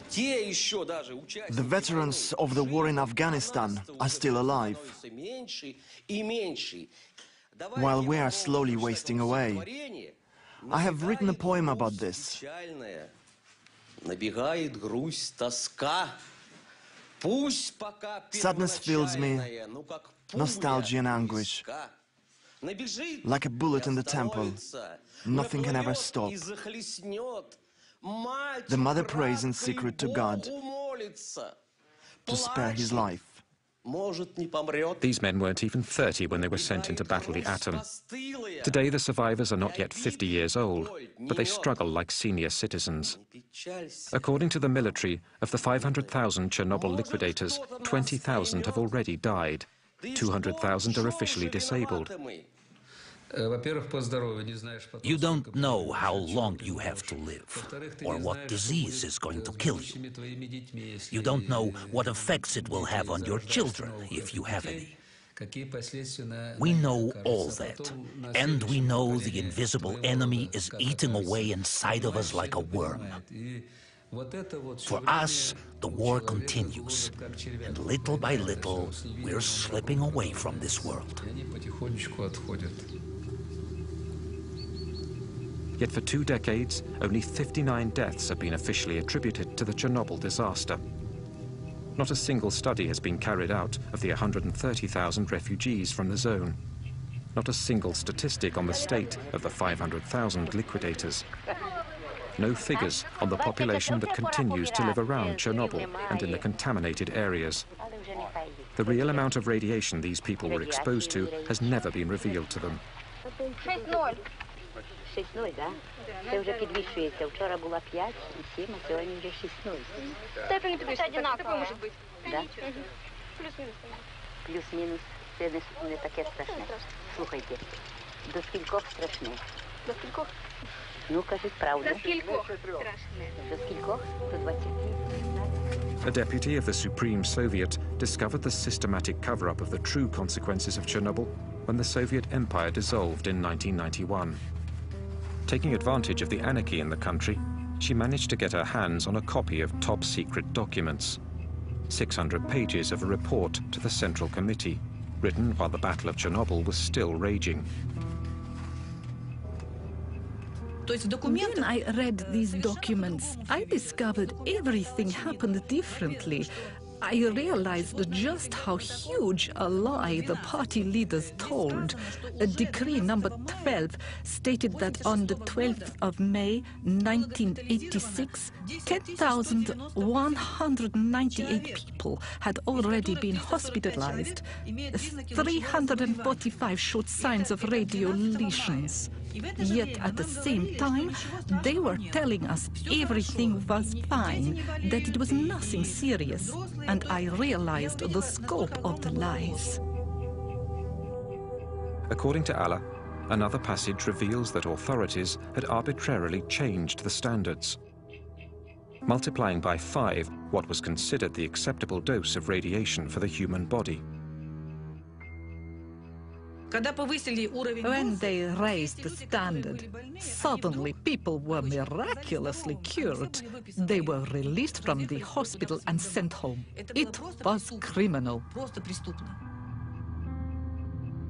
The veterans of the war in Afghanistan are still alive, while we are slowly wasting away. I have written a poem about this. Sadness fills me, nostalgia and anguish. Like a bullet in the temple, nothing can ever stop. The mother prays in secret to God to spare his life. These men weren't even 30 when they were sent into battle the Atom. Today the survivors are not yet 50 years old, but they struggle like senior citizens. According to the military, of the 500,000 Chernobyl liquidators, 20,000 have already died. 200,000 are officially disabled. You don't know how long you have to live, or what disease is going to kill you. You don't know what effects it will have on your children, if you have any. We know all that, and we know the invisible enemy is eating away inside of us like a worm. For us, the war continues, and little by little, we're slipping away from this world. Yet for 2 decades, only 59 deaths have been officially attributed to the Chernobyl disaster. Not a single study has been carried out of the 130,000 refugees from the zone. Not a single statistic on the state of the 500,000 liquidators. No figures on the population that continues to live around Chernobyl and in the contaminated areas. The real amount of radiation these people were exposed to has never been revealed to them. 6-0, да? Це вже підвищується. Вчора була 5 і 7, а сьогодні вже 6-0. Степені тут одинаково може бути. Да? Плюс-мінус. Плюс-мінус. Це не таке страшне. Слухайте, до скількох страшне? До скількох? Ну, кажіть правду. До скількох страшне? До скількох? До 20. A deputy of the Supreme Soviet discovered the systematic cover-up of the true consequences of Chernobyl when the Soviet Empire dissolved in 1991. Taking advantage of the anarchy in the country, she managed to get her hands on a copy of top-secret documents. 600 pages of a report to the Central Committee, written while the Battle of Chernobyl was still raging. When I read these documents, I discovered everything happened differently. I realized just how huge a lie the party leaders told. A decree number 12 stated that on the 12th of May 1986, 10,198 people had already been hospitalized. 345 showed signs of radio lesions. Yet at the same time, they were telling us everything was fine, that it was nothing serious, and I realized the scope of the lies. According to Allah, another passage reveals that authorities had arbitrarily changed the standards, multiplying by 5 what was considered the acceptable dose of radiation for the human body. When they raised the standard, suddenly people were miraculously cured. They were released from the hospital and sent home. It was criminal.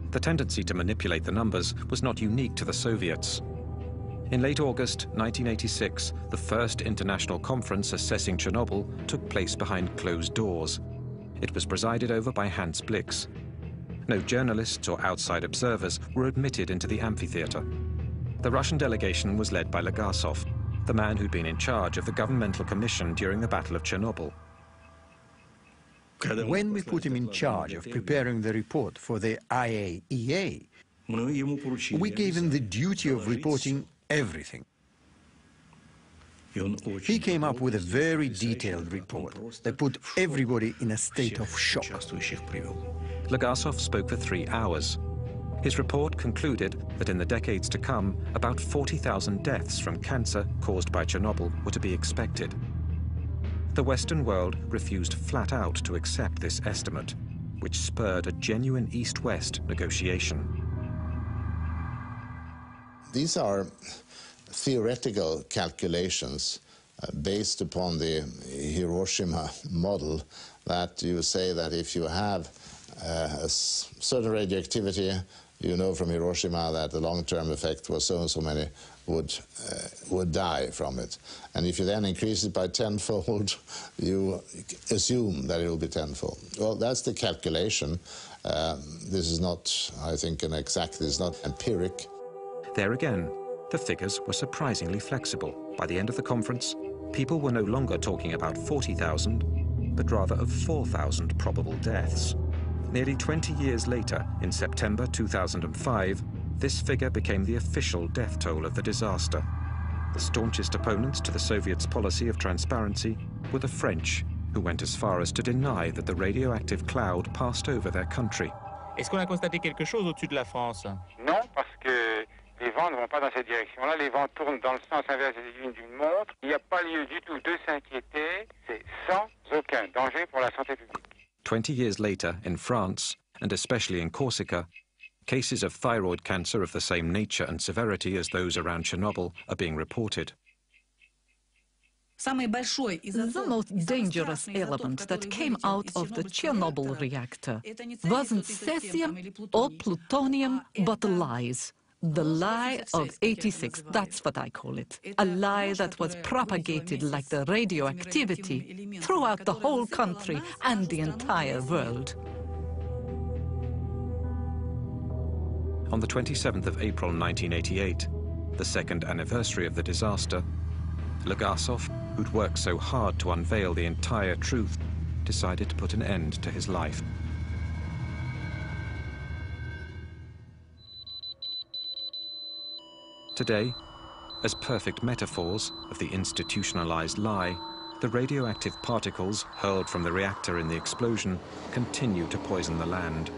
The tendency to manipulate the numbers was not unique to the Soviets. In late August 1986, the first international conference assessing Chernobyl took place behind closed doors. It was presided over by Hans Blix. No journalists or outside observers were admitted into the amphitheater. The Russian delegation was led by Legasov, the man who'd been in charge of the governmental commission during the Battle of Chernobyl. When we put him in charge of preparing the report for the IAEA, we gave him the duty of reporting everything. He came up with a very detailed report that put everybody in a state of shock. Legasov spoke for 3 hours. His report concluded that in the decades to come, about 40,000 deaths from cancer caused by Chernobyl were to be expected. The Western world refused flat out to accept this estimate, which spurred a genuine East-West negotiation. These are theoretical calculations based upon the Hiroshima model, that you say that if you have a certain radioactivity, you know from Hiroshima that the long-term effect was so and so many would die from it. And if you then increase it by tenfold, you assume that it will be tenfold. Well, that's the calculation. This is not, I think, this is not empiric. There again, the figures were surprisingly flexible. By the end of the conference, people were no longer talking about 40,000, but rather of 4,000 probable deaths. Nearly 20 years later, in September 2005, this figure became the official death toll of the disaster. The staunchest opponents to the Soviets' policy of transparency were the French, who went as far as to deny that the radioactive cloud passed over their country. Est-ce qu'on a constaté quelque chose au-dessus de la France? Non, parce que les vents ne vont pas dans cette direction-là. Les vents tournent dans le sens inverse d'une montre. Il n'y a pas lieu du tout de s'inquiéter. C'est sans aucun danger pour la santé publique. 20 years later, in France, and especially in Corsica, cases of thyroid cancer of the same nature and severity as those around Chernobyl are being reported. The most dangerous element that came out of the Chernobyl reactor wasn't cesium or plutonium, but lies. The lie of 86, that's what I call it. A lie that was propagated like the radioactivity throughout the whole country and the entire world. On the 27th of April 1988, the second anniversary of the disaster, Legasov, who'd worked so hard to unveil the entire truth, decided to put an end to his life. Today, as perfect metaphors of the institutionalized lie, the radioactive particles hurled from the reactor in the explosion continue to poison the land.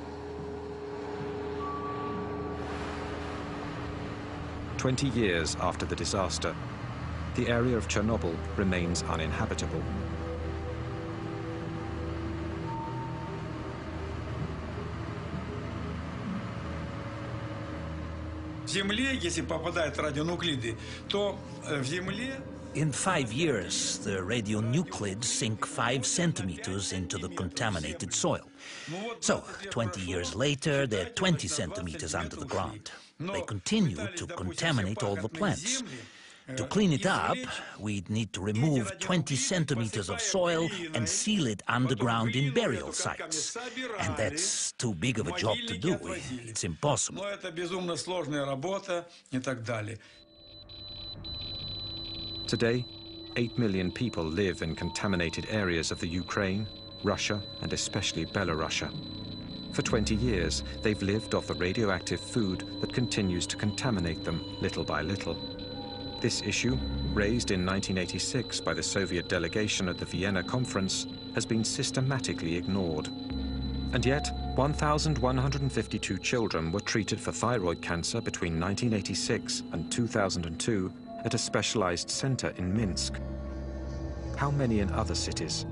20 years after the disaster, the area of Chernobyl remains uninhabitable. In 5 years, the radionuclides sink 5 centimeters into the contaminated soil. So, 20 years later, they're 20 centimeters under the ground. They continue to contaminate all the plants. To clean it up, we'd need to remove 20 centimeters of soil and seal it underground in burial sites. And that's too big of a job to do. It's impossible. Today, 8 million people live in contaminated areas of the Ukraine, Russia, and especially Belarus. For 20 years, they've lived off the radioactive food that continues to contaminate them little by little. This issue, raised in 1986 by the Soviet delegation at the Vienna conference, has been systematically ignored. And yet, 1,152 children were treated for thyroid cancer between 1986 and 2002 at a specialized center in Minsk. How many in other cities?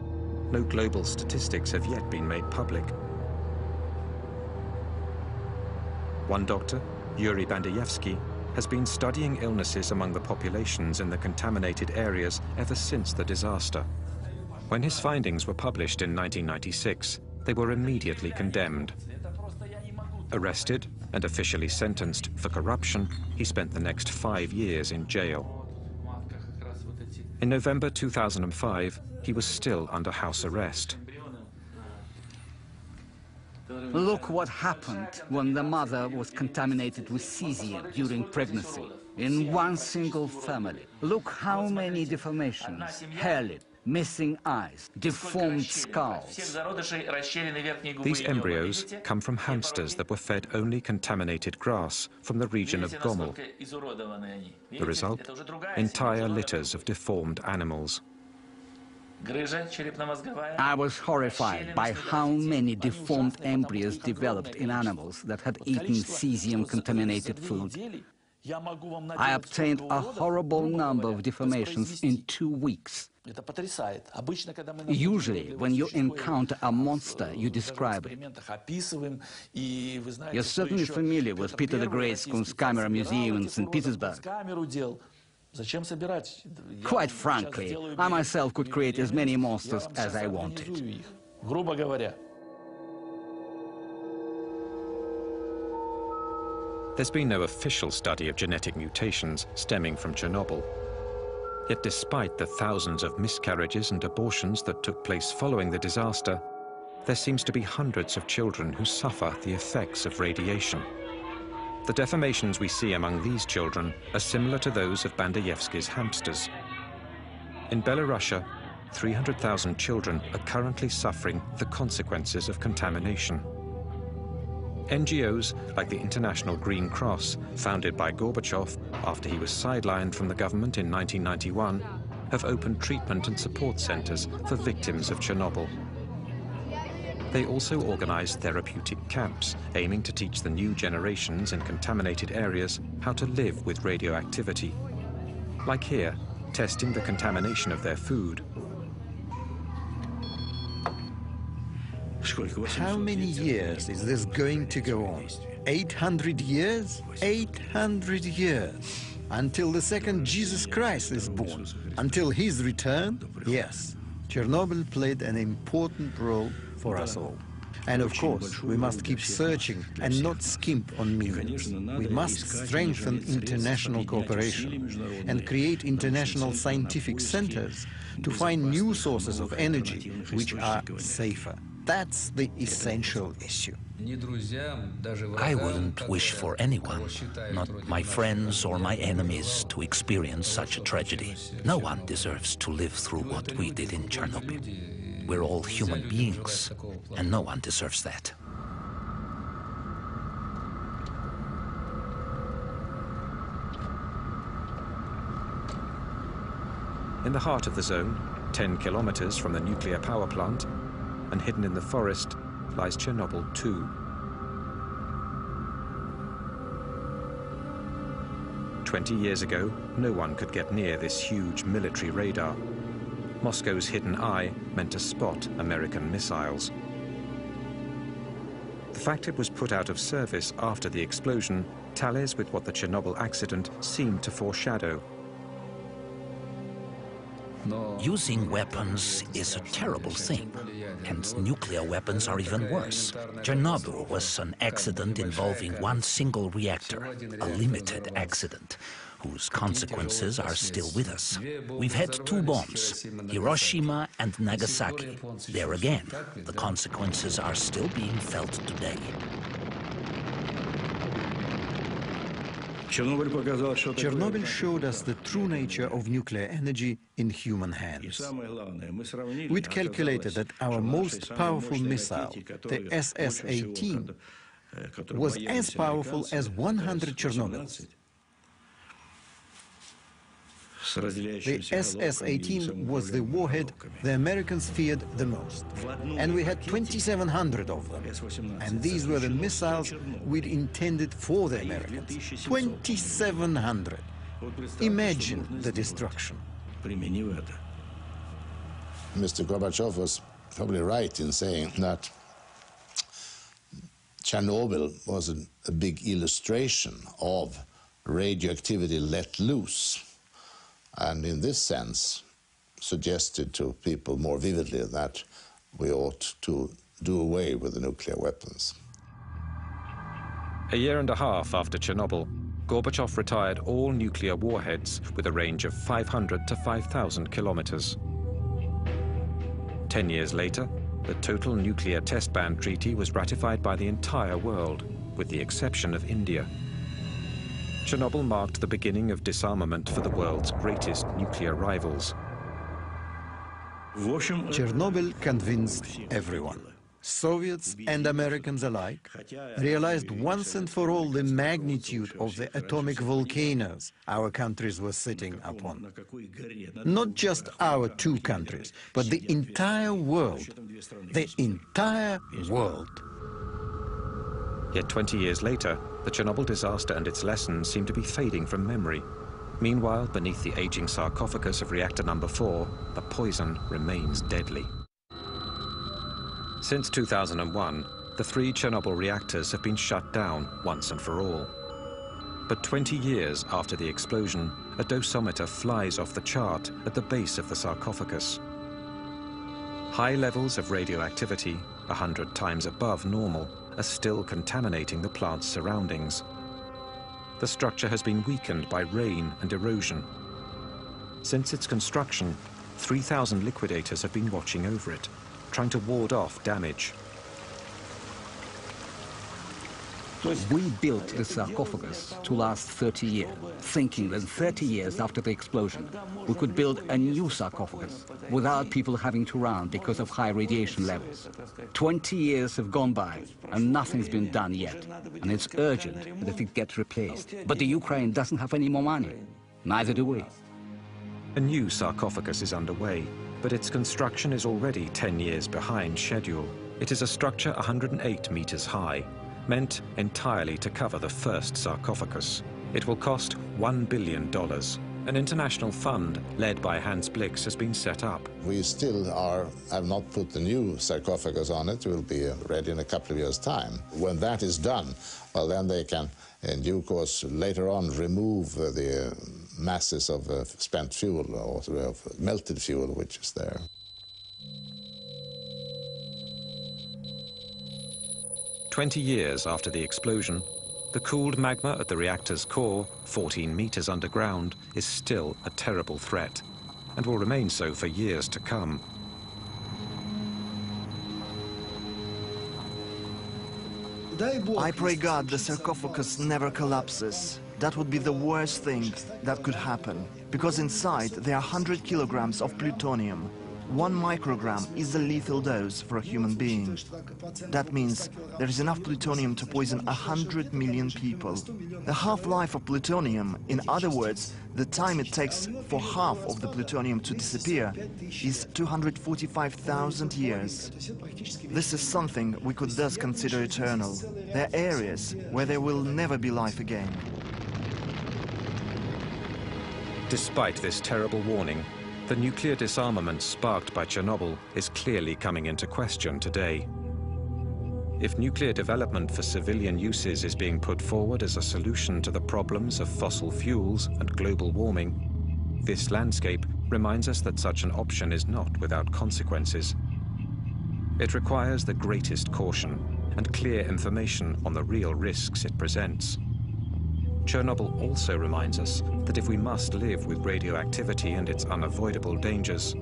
No global statistics have yet been made public. One doctor, Yuri Bandayevsky, has been studying illnesses among the populations in the contaminated areas ever since the disaster. When his findings were published in 1996, they were immediately condemned. Arrested and officially sentenced for corruption, he spent the next 5 years in jail. In November 2005, he was still under house arrest. Look what happened when the mother was contaminated with cesium during pregnancy. In one single family. Look how many deformations, hair lip, missing eyes, deformed skulls. These embryos come from hamsters that were fed only contaminated grass from the region of Gomel. The result? Entire litters of deformed animals. I was horrified by how many deformed embryos developed in animals that had eaten cesium-contaminated food. I obtained a horrible number of deformations in 2 weeks. Usually, when you encounter a monster, you describe it. You're certainly familiar with Peter the Great's Kunstkamera Museum in St. Petersburg. Quite frankly, I myself could create as many monsters as I wanted. There's been no official study of genetic mutations stemming from Chernobyl. Yet despite the thousands of miscarriages and abortions that took place following the disaster, there seems to be hundreds of children who suffer the effects of radiation. The deformations we see among these children are similar to those of Bandayevsky's hamsters. In Belarusia, 300,000 children are currently suffering the consequences of contamination. NGOs like the International Green Cross, founded by Gorbachev after he was sidelined from the government in 1991, have opened treatment and support centers for victims of Chernobyl. They also organize therapeutic camps, aiming to teach the new generations in contaminated areas how to live with radioactivity. Like here, testing the contamination of their food. How many years is this going to go on? 800 years? 800 years. Until the second Jesus Christ is born. Until his return? Yes. Chernobyl played an important role for us all. And of course, we must keep searching and not skimp on means. We must strengthen international cooperation and create international scientific centers to find new sources of energy which are safer. That's the essential issue. I wouldn't wish for anyone, not my friends or my enemies, to experience such a tragedy. No one deserves to live through what we did in Chernobyl. We're all human beings, and no one deserves that. In the heart of the zone, 10 kilometers from the nuclear power plant, and hidden in the forest, lies Chernobyl 2. "20 years ago, no one could get near this huge military radar. Moscow's hidden eye meant to spot American missiles. The fact it was put out of service after the explosion tallies with what the Chernobyl accident seemed to foreshadow. Using weapons is a terrible thing, and nuclear weapons are even worse. Chernobyl was an accident involving one single reactor, a limited accident, whose consequences are still with us. We've had 2 bombs, Hiroshima and Nagasaki. There again, the consequences are still being felt today. Chernobyl showed us the true nature of nuclear energy in human hands. We'd calculated that our most powerful missile, the SS-18, was as powerful as 100 Chernobyls. The SS-18 was the warhead the Americans feared the most, and we had 2,700 of them. And these were the missiles we'd intended for the Americans. 2,700. Imagine the destruction. Mr. Gorbachev was probably right in saying that Chernobyl was a big illustration of radioactivity let loose, and in this sense suggested to people more vividly that we ought to do away with the nuclear weapons. A year and a half after Chernobyl, Gorbachev retired all nuclear warheads with a range of 500 to 5,000 kilometers. 10 years later, the Total Nuclear Test Ban Treaty was ratified by the entire world, with the exception of India. Chernobyl marked the beginning of disarmament for the world's greatest nuclear rivals. Chernobyl convinced everyone. Soviets and Americans alike realized once and for all the magnitude of the atomic volcanoes our countries were sitting upon. Not just our 2 countries, but the entire world. The entire world. Yet 20 years later, the Chernobyl disaster and its lessons seem to be fading from memory. Meanwhile, beneath the aging sarcophagus of reactor number 4, the poison remains deadly. Since 2001, the 3 Chernobyl reactors have been shut down once and for all. But 20 years after the explosion, a dosimeter flies off the chart at the base of the sarcophagus. High levels of radioactivity, 100 times above normal, are still contaminating the plant's surroundings. The structure has been weakened by rain and erosion. Since its construction, 3,000 liquidators have been watching over it, trying to ward off damage. We built the sarcophagus to last 30 years, thinking that 30 years after the explosion, we could build a new sarcophagus without people having to run because of high radiation levels. 20 years have gone by and nothing's been done yet, and it's urgent that it gets replaced. But the Ukraine doesn't have any more money. Neither do we. A new sarcophagus is underway, but its construction is already 10 years behind schedule. It is a structure 108 meters high, meant entirely to cover the first sarcophagus. It will cost $1 billion. An international fund led by Hans Blix has been set up. We still have not put the new sarcophagus on it. It will be ready in a couple of years' time. When that is done, well, then they can, in due course, later on remove the masses of spent fuel or of melted fuel which is there. 20 years after the explosion, the cooled magma at the reactor's core, 14 meters underground, is still a terrible threat and will remain so for years to come. I pray God the sarcophagus never collapses. That would be the worst thing that could happen, because inside there are 100 kilograms of plutonium. 1 microgram is a lethal dose for a human being. That means there is enough plutonium to poison 100 million people. The half-life of plutonium, in other words, the time it takes for half of the plutonium to disappear, is 245,000 years. This is something we could thus consider eternal. There are areas where there will never be life again. Despite this terrible warning, the nuclear disarmament sparked by Chernobyl is clearly coming into question today. If nuclear development for civilian uses is being put forward as a solution to the problems of fossil fuels and global warming, this landscape reminds us that such an option is not without consequences. It requires the greatest caution and clear information on the real risks it presents. Chernobyl also reminds us that if we must live with radioactivity and its unavoidable dangers,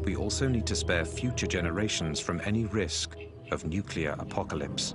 we also need to spare future generations from any risk of nuclear apocalypse.